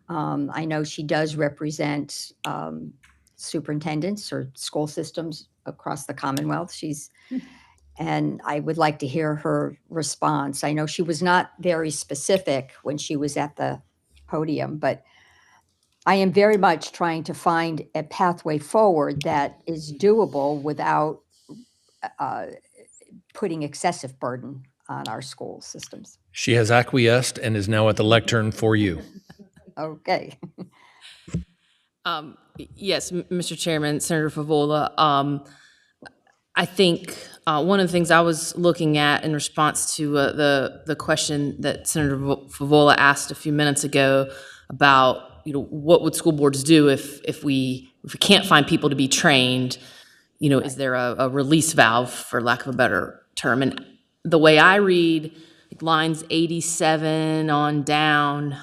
I know she does represent superintendents or school systems across the Commonwealth. And I would like to hear her response. I know she was not very specific when she was at the podium, but I am very much trying to find a pathway forward that is doable without putting excessive burden on our school systems. She has acquiesced and is now at the lectern for you. Okay. Yes, Mr. Chairman, Senator Favola. I think one of the things I was looking at in response to the question that Senator Favola asked a few minutes ago about, what would school boards do if we can't find people to be trained? Is there a release valve, for lack of a better term? And the way I read lines 87 on down,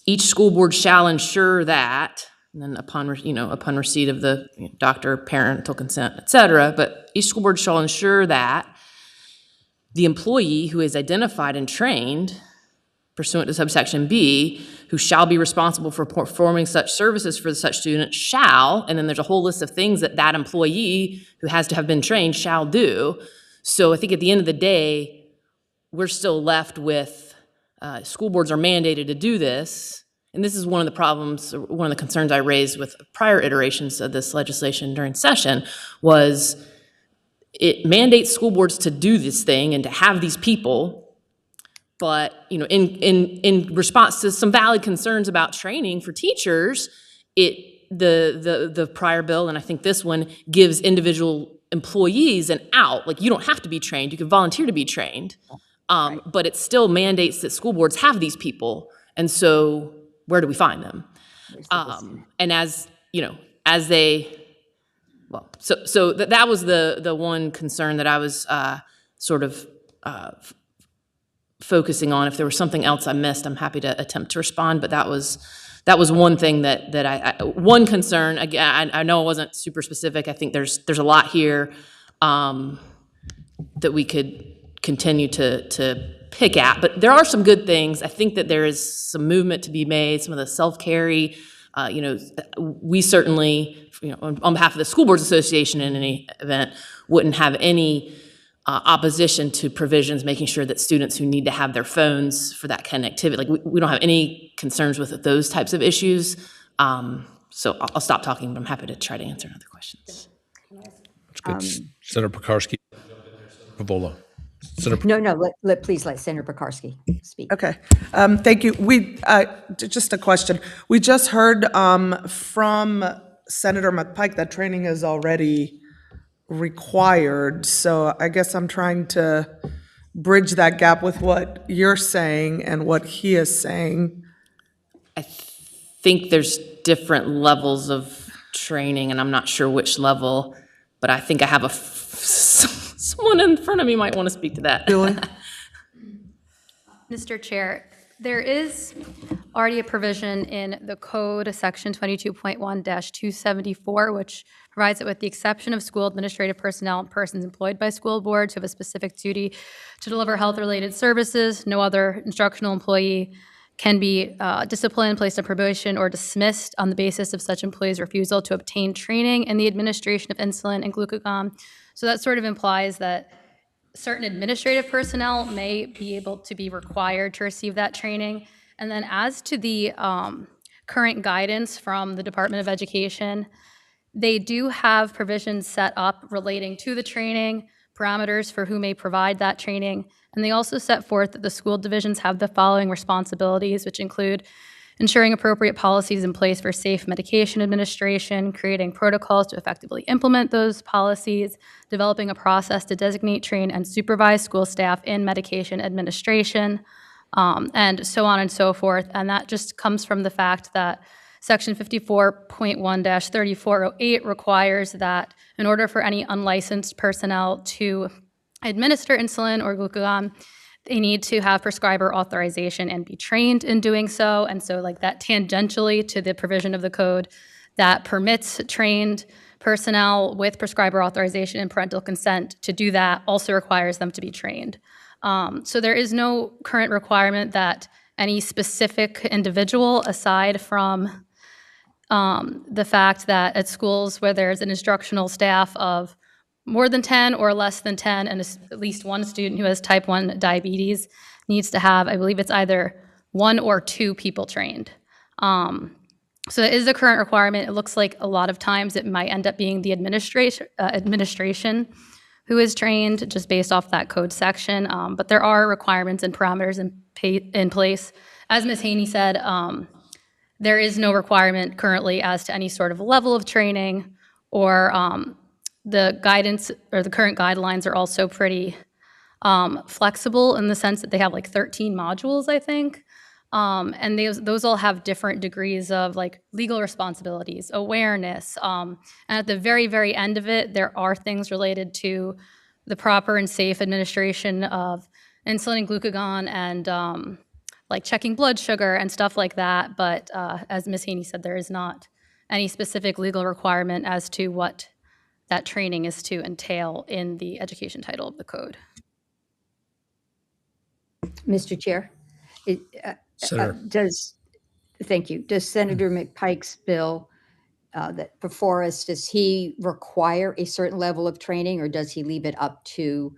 each school board shall ensure that, and then upon receipt of the doctor, parental consent, et cetera, but each school board shall ensure that the employee who is identified and trained pursuant to subsection B, who shall be responsible for performing such services for such student shall, and then there's a whole list of things that employee who has to have been trained shall do. So I think at the end of the day, we're still left with school boards are mandated to do this. And this is one of the problems, one of the concerns I raised with prior iterations of this legislation during session, was it mandates school boards to do this thing and to have these people. But in response to some valid concerns about training for teachers, the prior bill, and I think this one, gives individual employees an out. Like, you don't have to be trained; you can volunteer to be trained. Right. But it still mandates that school boards have these people, and so where do we find them? And as they, well, so that was the one concern that I was sort of focusing on. If there was something else I missed, I'm happy to attempt to respond. But that was one thing that I one concern. Again, I know it wasn't super specific. I think there's a lot here that we could continue to pick at. But there are some good things. I think that there is some movement to be made. Some of the self-carry. We certainly, on behalf of the School Boards Association, in any event, wouldn't have any opposition to provisions making sure that students who need to have their phones for that connectivity, like we don't have any concerns with those types of issues. So I'll stop talking, but I'm happy to try to answer other questions. That's good. Senator Pekarsky. Favola. Please let Senator Pekarsky speak. Okay, thank you. Just a question. We just heard from Senator McPike that training is already required. So I guess I'm trying to bridge that gap with what you're saying and what he is saying. I think there's different levels of training, and I'm not sure which level, but I think I have someone in front of me might want to speak to that. Julie? Mr. Chair, there is already a provision in the code, section 22.1-274, which provides that with the exception of school administrative personnel and persons employed by school boards who have a specific duty to deliver health-related services, no other instructional employee can be disciplined, placed on probation, or dismissed on the basis of such employee's refusal to obtain training in the administration of insulin and glucagon. So that sort of implies that certain administrative personnel may be able to be required to receive that training. And then as to the current guidance from the Department of Education, they do have provisions set up relating to the training, parameters for who may provide that training, and they also set forth that the school divisions have the following responsibilities, which include ensuring appropriate policies in place for safe medication administration, creating protocols to effectively implement those policies, developing a process to designate, train, and supervise school staff in medication administration, and so on and so forth. And that just comes from the fact that Section 54.1-3408 requires that in order for any unlicensed personnel to administer insulin or glucagon, they need to have prescriber authorization and be trained in doing so. And so like that tangentially to the provision of the code that permits trained personnel with prescriber authorization and parental consent to do that also requires them to be trained. So there is no current requirement that any specific individual, aside from the fact that at schools where there's an instructional staff of more than 10 or less than 10, and at least one student who has type 1 diabetes needs to have, I believe it's either 1 or 2 people trained. So it is a current requirement. It looks like a lot of times it might end up being the administration who is trained just based off that code section, but there are requirements and parameters in place. As Ms. Haney said, there is no requirement currently as to any sort of level of training, or the guidance or the current guidelines are also pretty flexible in the sense that they have like 13 modules, I think. And those all have different degrees of like legal responsibilities, awareness. And at the very, very end of it, there are things related to the proper and safe administration of insulin and glucagon and like checking blood sugar and stuff like that. But as Ms. Haney said, there is not any specific legal requirement as to what that training is to entail in the education title of the code. Mr. Chair, Senator. Thank you. Does Senator McPike's bill that before us, does he require a certain level of training, or does he leave it up to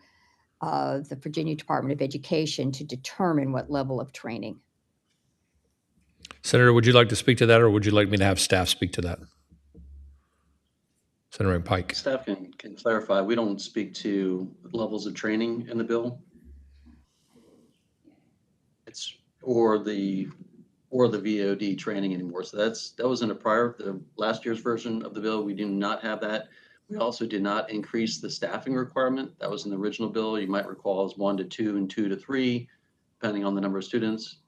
the Virginia Department of Education to determine what level of training? Senator, would you like to speak to that, or would you like me to have staff speak to that? Senator Pike. Staff can clarify. We don't speak to levels of training in the bill. It's or the VOD training anymore. So that was in the last year's version of the bill. We do not have that. We also did not increase the staffing requirement. That was in the original bill. You might recall as 1 to 2 and 2 to 3, depending on the number of students.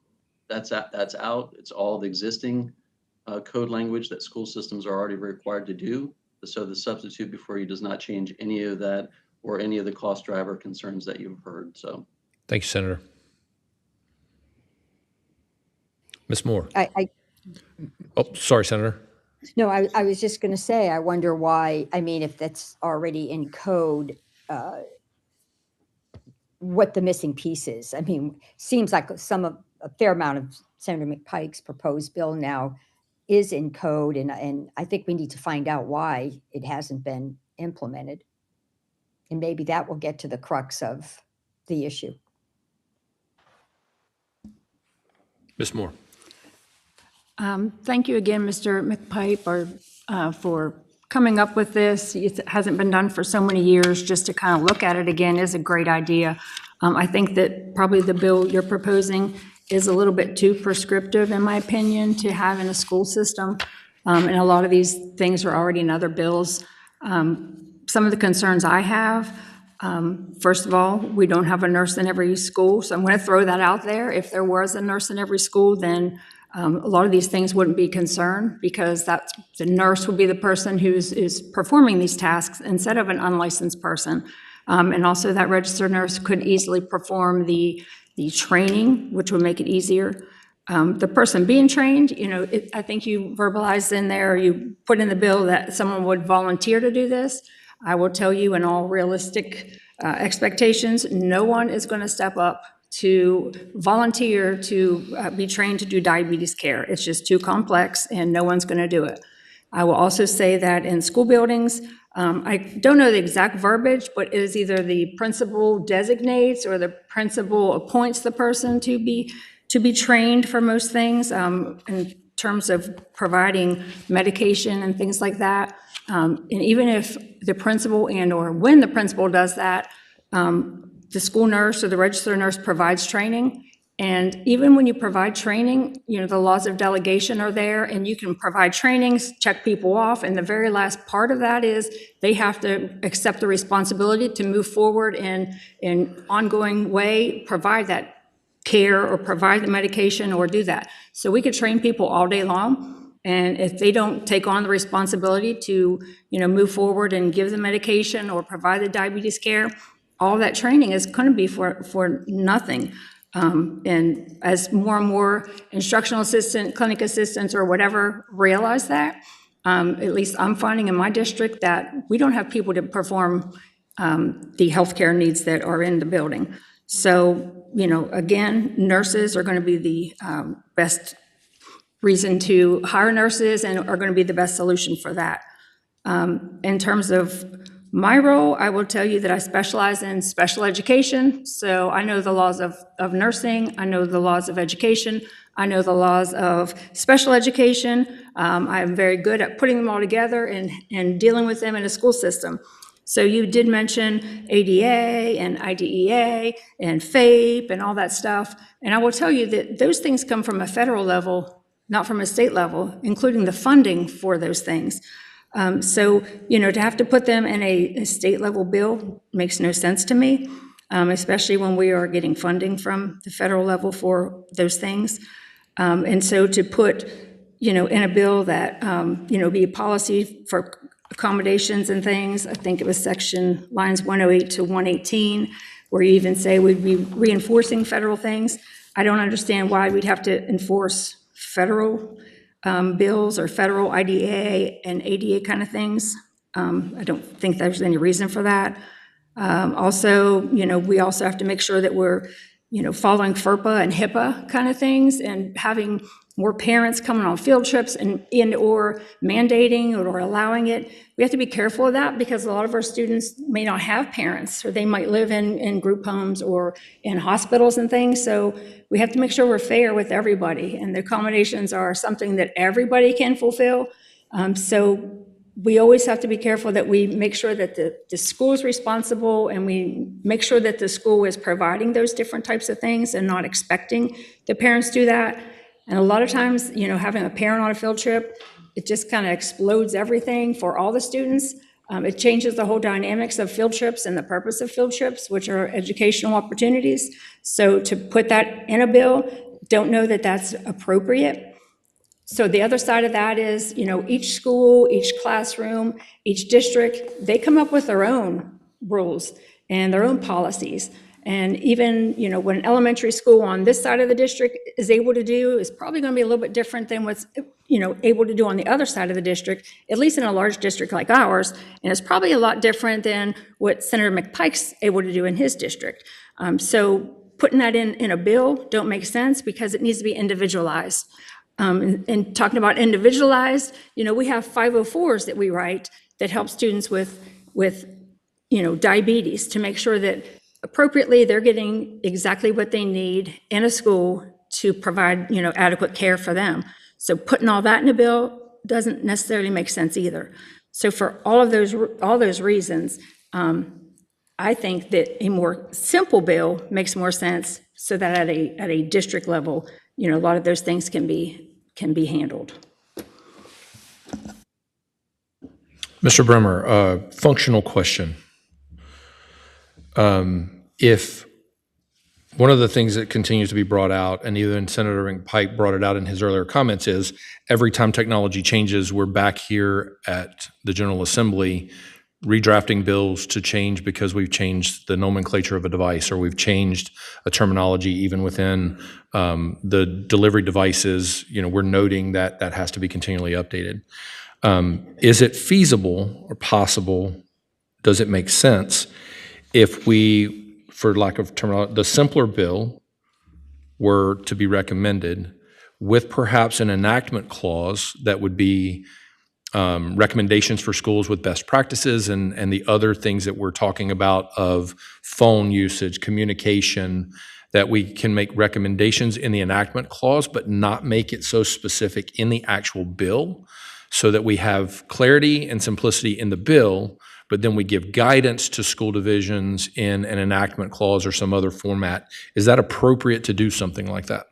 That's out. It's all the existing code language that school systems are already required to do. So the substitute before you does not change any of that or any of the cost driver concerns that you've heard. So thank you, Senator. Ms. Moore. Oh, sorry, Senator. No, I was just going to say, I wonder why, I mean, if that's already in code, what the missing piece is. I mean, seems like a fair amount of Senator McPike's proposed bill now is in code, and I think we need to find out why it hasn't been implemented. And maybe that will get to the crux of the issue. Ms. Moore. Thank you again, Mr. McPike, for coming up with this. It hasn't been done for so many years. Just to kind of look at it again is a great idea. I think that probably the bill you're proposing is a little bit too prescriptive, in my opinion, to have in a school system. And a lot of these things are already in other bills. Some of the concerns I have, first of all, we don't have a nurse in every school. So I'm going to throw that out there. If there was a nurse in every school, then a lot of these things wouldn't be a concern, because the nurse would be the person who is performing these tasks instead of an unlicensed person. And also that registered nurse could easily perform the the training, which would make it easier. The person being trained, I think you verbalized in there, you put in the bill that someone would volunteer to do this. I will tell you, in all realistic expectations, no one is going to step up to volunteer to be trained to do diabetes care. It's just too complex, and no one's going to do it. I will also say that in school buildings, I don't know the exact verbiage, but it is either the principal designates or the principal appoints the person to be trained for most things, in terms of providing medication and things like that. And even if the principal or when the principal does that, the school nurse or the registered nurse provides training. And even when you provide training, the laws of delegation are there, and you can provide trainings, check people off, and the very last part of that is they have to accept the responsibility to move forward in an ongoing way, provide that care or provide the medication or do that. So we could train people all day long, and if they don't take on the responsibility to, move forward and give the medication or provide the diabetes care, all that training is going to be for nothing. And as more and more instructional assistant, clinic assistants, or whatever realize that, at least I'm finding in my district that we don't have people to perform the healthcare needs that are in the building. So, again, nurses are going to be the best reason to hire nurses and are going to be the best solution for that. In terms of my role, I will tell you that I specialize in special education, so I know the laws of nursing, I know the laws of education, I know the laws of special education. I'm very good at putting them all together and dealing with them in a school system. So you did mention ADA and IDEA and FAPE and all that stuff, and I will tell you that those things come from a federal level, not from a state level, including the funding for those things. So, to have to put them in a state level bill makes no sense to me, especially when we are getting funding from the federal level for those things. And so to put, in a bill that, be a policy for accommodations and things, I think it was section lines 108 to 118, where you even say we'd be reinforcing federal things. I don't understand why we'd have to enforce federal bills or federal IDA and ADA kind of things. I don't think there's any reason for that. Also, we also have to make sure that we're, following FERPA and HIPAA kind of things, and having more parents coming on field trips or mandating or allowing it. We have to be careful of that because a lot of our students may not have parents, or they might live in group homes or in hospitals and things. So we have to make sure we're fair with everybody, and the accommodations are something that everybody can fulfill. So we always have to be careful that we make sure that the school is responsible, and we make sure that the school is providing those different types of things and not expecting the parents to do that. And a lot of times, having a parent on a field trip, it just kind of explodes everything for all the students. It changes the whole dynamics of field trips and the purpose of field trips, which are educational opportunities. So to put that in a bill, don't know that that's appropriate. So the other side of that is, each school, each classroom, each district, they come up with their own rules and their own policies. And even, what an elementary school on this side of the district is able to do is probably going to be a little bit different than what's, able to do on the other side of the district, at least in a large district like ours. And it's probably a lot different than what Senator McPike's able to do in his district. So putting that in a bill don't make sense because it needs to be individualized. And talking about individualized, we have 504s that we write that help students with diabetes, to make sure that appropriately they're getting exactly what they need in a school to provide, adequate care for them. So putting all that in a bill doesn't necessarily make sense either. So for all those reasons, I think that a more simple bill makes more sense, so that at a district level, a lot of those things can be handled. Mr. Bremer, functional question. If one of the things that continues to be brought out, and even Senator McPike brought it out in his earlier comments, is every time technology changes, we're back here at the General Assembly redrafting bills to change because we've changed the nomenclature of a device, or we've changed a terminology even within the delivery devices. We're noting that that has to be continually updated. Is it feasible or possible? Does it make sense if we, for lack of terminology, the simpler bill were to be recommended with perhaps an enactment clause that would be recommendations for schools with best practices and the other things that we're talking about of phone usage, communication, that we can make recommendations in the enactment clause, but not make it so specific in the actual bill, so that we have clarity and simplicity in the bill, but then we give guidance to school divisions in an enactment clause or some other format. Is that appropriate to do something like that?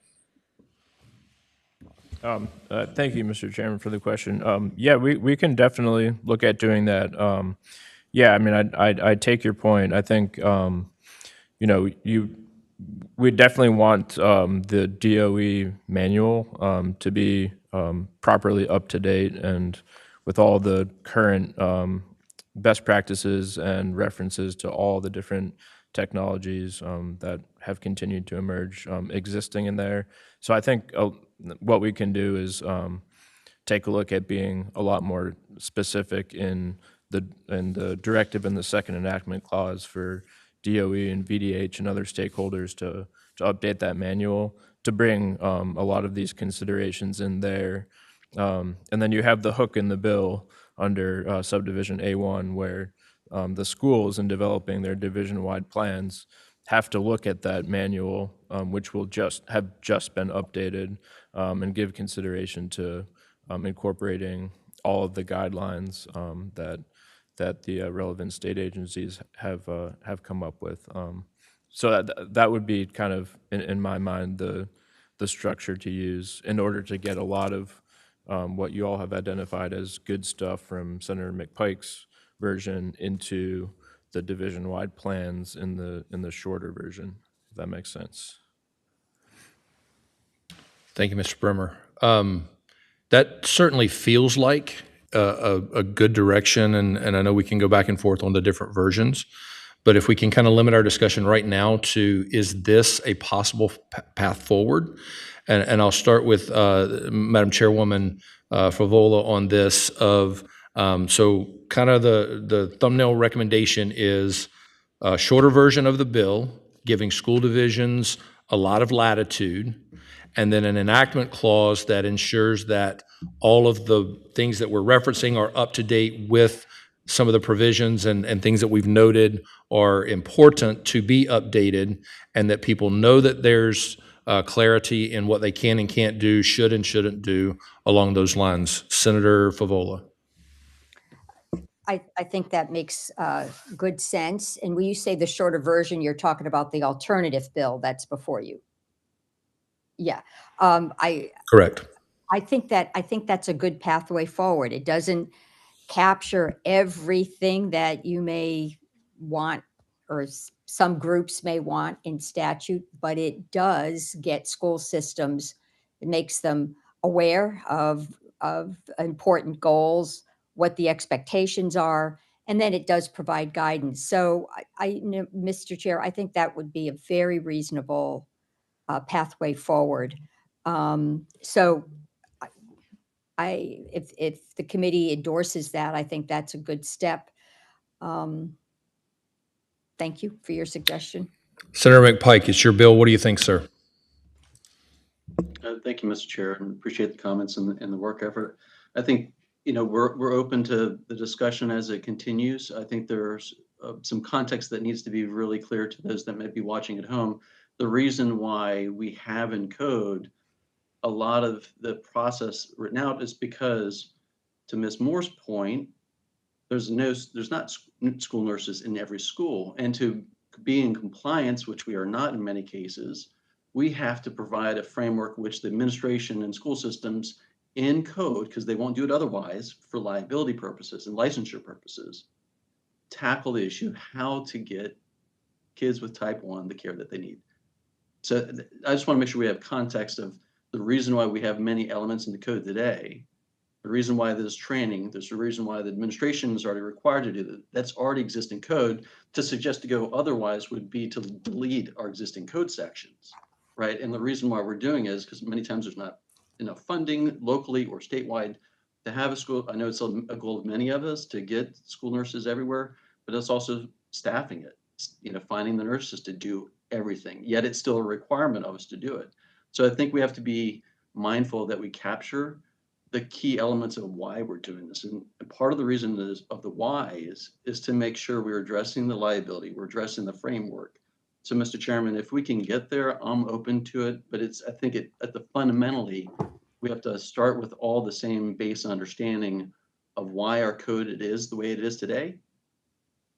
Thank you, Mr. Chairman, for the question. Yeah, we can definitely look at doing that. Yeah, I mean, I take your point. I think, we definitely want the DOE manual to be properly up to date and with all the current best practices and references to all the different technologies that have continued to emerge existing in there. So I think what we can do is take a look at being a lot more specific in the directive and the second enactment clause for DOE and VDH and other stakeholders to update that manual to bring a lot of these considerations in there. And then you have the hook in the bill under subdivision A1 where the schools in developing their division-wide plans have to look at that manual, which will have just been updated, and give consideration to incorporating all of the guidelines that the relevant state agencies have come up with. So that would be kind of, in my mind, the structure to use in order to get a lot of what you all have identified as good stuff from Senator McPike's version into the division-wide plans in the shorter version, if that makes sense. Thank you, Mr. Bremer. That certainly feels like a good direction, and I know we can go back and forth on the different versions, but if we can kind of limit our discussion right now to, is this a possible path forward? And I'll start with Madam Chairwoman Favola on this of, so kind of the thumbnail recommendation is a shorter version of the bill, giving school divisions a lot of latitude, and then an enactment clause that ensures that all of the things that we're referencing are up to date with some of the provisions and things that we've noted are important to be updated, and that people know that there's clarity in what they can and can't do, should and shouldn't do along those lines. Senator Favola. I think that makes good sense. And when you say the shorter version, you're talking about the alternative bill that's before you. Yeah. Correct. I think that's a good pathway forward. It doesn't capture everything that you may want or some groups may want in statute, but it does get school systems, it makes them aware of important goals, what the expectations are, and then it does provide guidance. So Mr. Chair, I think that would be a very reasonable pathway forward. So if the committee endorses that, I think that's a good step. Thank you for your suggestion. Senator McPike, it's your bill. What do you think, sir? Thank you, Mr. Chair, and appreciate the comments and the work effort. I think, we're open to the discussion as it continues. I think there's some context that needs to be really clear to those that may be watching at home. The reason why we have in code a lot of the process written out is because, to Ms. Moore's point, there's not school nurses in every school, and to be in compliance, which we are not in many cases, we have to provide a framework which the administration and school systems in code, because they won't do it otherwise for liability purposes and licensure purposes, tackle the issue how to get kids with type 1 the care that they need. So I just want to make sure we have context of the reason why we have many elements in the code today The reason why there's training, there's a reason why the administration is already required to do that. That's already existing code. To suggest to go otherwise would be to delete our existing code sections, right? And the reason why we're doing it is because many times there's not enough funding locally or statewide to have a school. I know it's a goal of many of us to get school nurses everywhere, but it's also staffing it, finding the nurses to do everything, yet it's still a requirement of us to do it. So I think we have to be mindful that we capture the key elements of why we're doing this. And part of the reason of the why is to make sure we're addressing the liability, we're addressing the framework. So Mr. Chairman, if we can get there, I'm open to it, but I think at the fundamentally, we have to start with all the same base understanding of why our code it is the way it is today.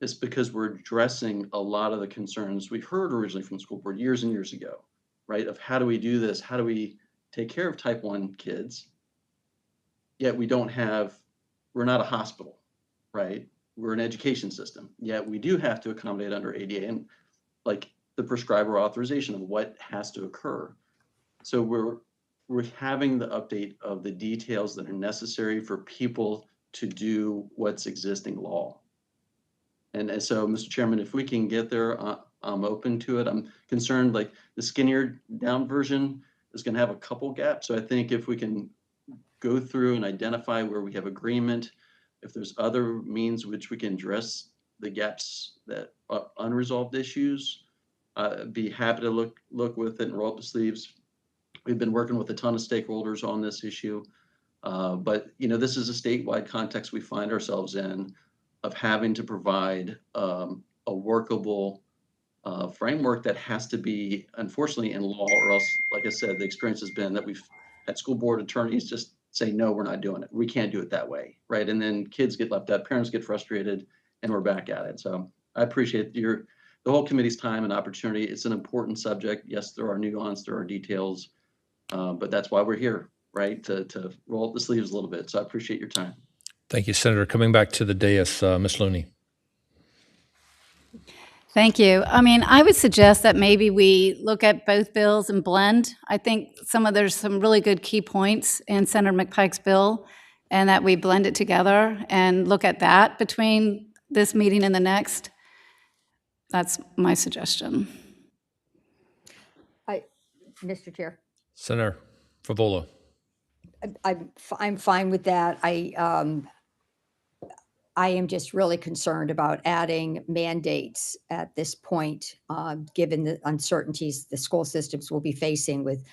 It's because we're addressing a lot of the concerns we heard originally from the school board years and years ago, right? Of how do we do this? How do we take care of type 1 kids? Yet we're not a hospital, right? We're an education system. Yet we do have to accommodate under ADA and like the prescriber authorization of what has to occur. So we're having the update of the details that are necessary for people to do what's existing law. And so, Mr. Chairman, if we can get there, I'm open to it. I'm concerned like the skinnier down version is going to have a couple gaps. So I think if we can go through and identify where we have agreement, if there's other means which we can address the gaps that are unresolved issues, be happy to look with it and roll up the sleeves. We've been working with a ton of stakeholders on this issue, but this is a statewide context we find ourselves in of having to provide a workable framework that has to be, unfortunately, in law, or else, like I said, the experience has been that we've had school board attorneys just say, no, we're not doing it. We can't do it that way, right? And then kids get left out, parents get frustrated, and we're back at it. So I appreciate the whole committee's time and opportunity. It's an important subject. Yes, there are nuance, there are details, but that's why we're here, right? To roll up the sleeves a little bit. So I appreciate your time. Thank you, Senator. Coming back to the dais, Ms. Looney. Thank you. I mean, I would suggest that maybe we look at both bills and blend. I think there's some really good key points in Senator McPike's bill, and that we blend it together and look at that between this meeting and the next. That's my suggestion. Mr. Chair, Senator Favola. I'm fine with that. I am just really concerned about adding mandates at this point, given the uncertainties the school systems will be facing with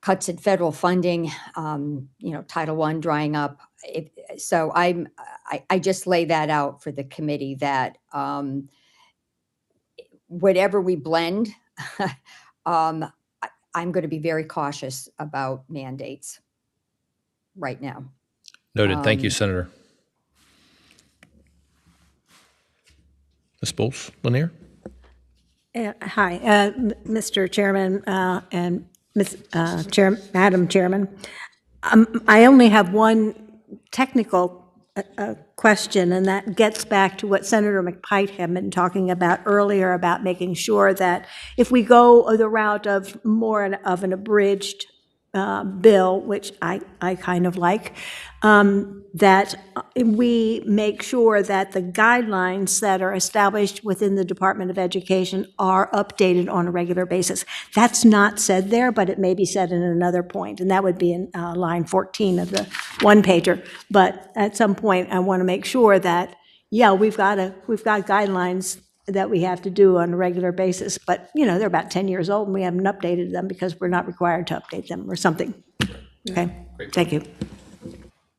cuts in federal funding, Title I drying up. So I just lay that out for the committee that whatever we blend, I'm going to be very cautious about mandates right now. Noted. Thank you, Senator. Ms. Bowles, Lanier. Hi, Mr. Chairman and Madam Chairman. I only have one technical question, and that gets back to what Senator McPike had been talking about earlier about making sure that if we go the route of more of an abridged bill, which I kind of like, that we make sure that the guidelines that are established within the Department of Education are updated on a regular basis. That's not said there, but it may be said in another point, and that would be in line 14 of the one-pager. But at some point, I want to make sure that, yeah, we've got guidelines that we have to do on a regular basis, but they're about 10 years old and we haven't updated them because we're not required to update them or something. Okay, thank you.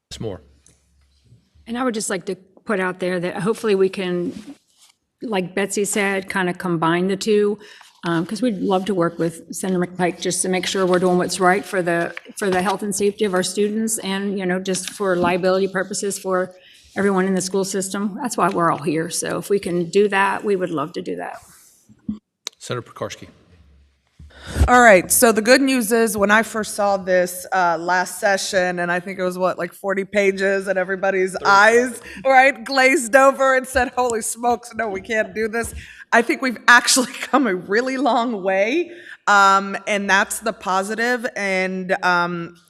Ms. Moore. And I would just like to put out there that hopefully we can, like Betsy said, kind of combine the two, because we'd love to work with Senator McPike just to make sure we're doing what's right for the health and safety of our students and, just for liability purposes for everyone in the school system. That's why we're all here. So if we can do that, we would love to do that. Senator Pekarsky. All right, so the good news is when I first saw this last session, and I think it was like 40 pages, and everybody's eyes, right, glazed over and said, holy smokes, no, we can't do this. I think we've actually come a really long way, and that's the positive. And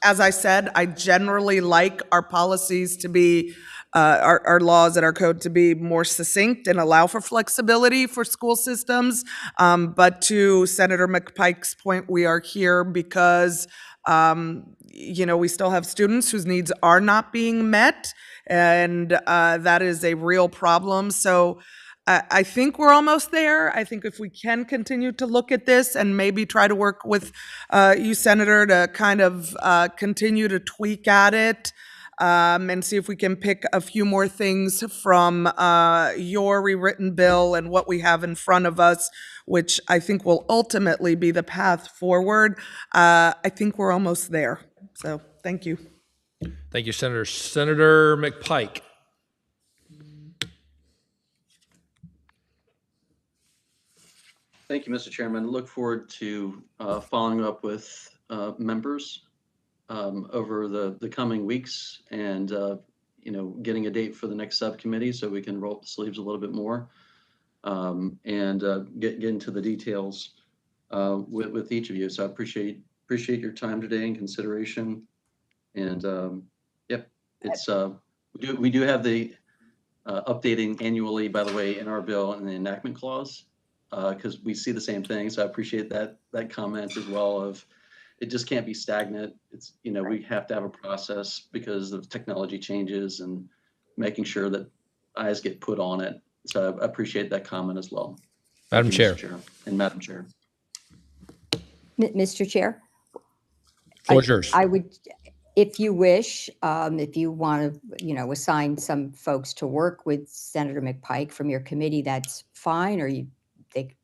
as I said, I generally like our policies to be our laws and our code to be more succinct and allow for flexibility for school systems. But to Senator McPike's point, we are here because, we still have students whose needs are not being met, and that is a real problem. So I think we're almost there. I think if we can continue to look at this and maybe try to work with you, Senator, to kind of continue to tweak at it, and see if we can pick a few more things from your rewritten bill and what we have in front of us, which I think will ultimately be the path forward. I think we're almost there. So thank you. Thank you, Senator. Senator McPike. Thank you, Mr. Chairman. Look forward to following up with members over the coming weeks and, getting a date for the next subcommittee so we can roll up the sleeves a little bit more and get into the details with each of you. So I appreciate your time today and consideration. And yep, it's we do have the updating annually, by the way, in our bill and the enactment clause, because we see the same thing. So I appreciate that comment as well of it just can't be stagnant. It's, we have to have a process because of technology changes and making sure that eyes get put on it. So I appreciate that comment as well. Madam Chair. Mr. Chair and Madam Chair. Mr. Chair? Floor is yours. I would, if you wish, if you want to, assign some folks to work with Senator McPike from your committee, that's fine, or they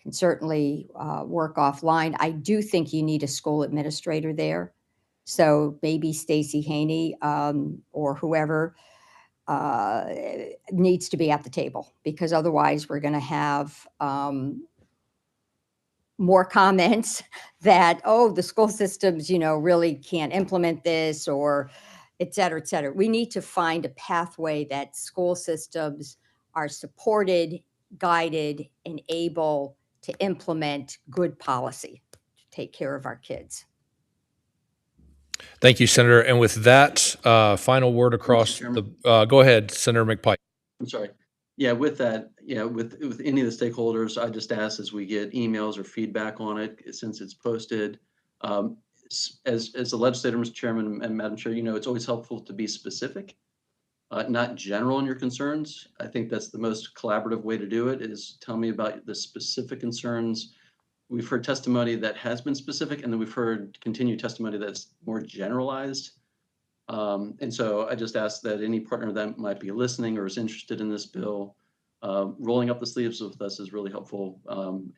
can certainly work offline. I do think you need a school administrator there. So maybe Stacy Haney or whoever needs to be at the table, because otherwise we're going to have more comments that, oh, the school systems, really can't implement this, or et cetera, et cetera. We need to find a pathway that school systems are supported, guided, and able to implement good policy to take care of our kids. Thank you, Senator. And with that, final word across go ahead, Senator McPike. I'm sorry. Yeah, with that, with any of the stakeholders, I just ask as we get emails or feedback on it, since it's posted, as the legislator, Mr. Chairman and Madam Chair, it's always helpful to be specific, not general in your concerns. I think that's the most collaborative way to do it, is tell me about the specific concerns. We've heard testimony that has been specific, and then we've heard continued testimony that's more generalized. And so I just ask that any partner that might be listening or is interested in this bill, rolling up the sleeves with us is really helpful,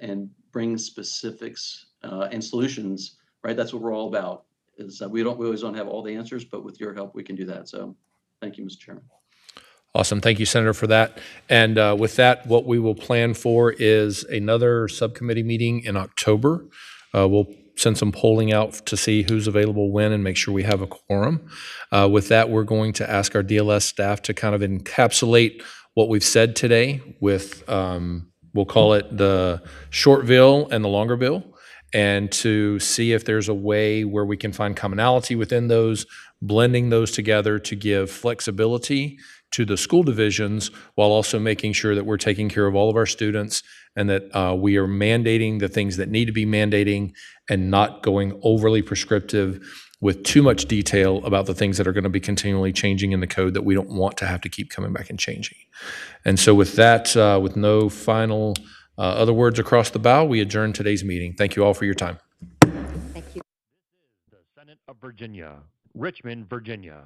and bring specifics and solutions, right? That's what we're all about, is we always don't have all the answers, but with your help, we can do that. So thank you, Mr. Chairman. Awesome. Thank you, Senator, for that. And with that, what we will plan for is another subcommittee meeting in October. We'll send some polling out to see who's available when and make sure we have a quorum. With that, we're going to ask our DLS staff to kind of encapsulate what we've said today with, we'll call it the short bill and the longer bill, and to see if there's a way where we can find commonality within those, blending those together to give flexibility to the school divisions while also making sure that we're taking care of all of our students and that we are mandating the things that need to be mandating and not going overly prescriptive with too much detail about the things that are going to be continually changing in the code that we don't want to have to keep coming back and changing. And so with that, with no final other words across the bow, we adjourn today's meeting. Thank you all for your time. Thank you. The Senate of Virginia, Richmond, Virginia.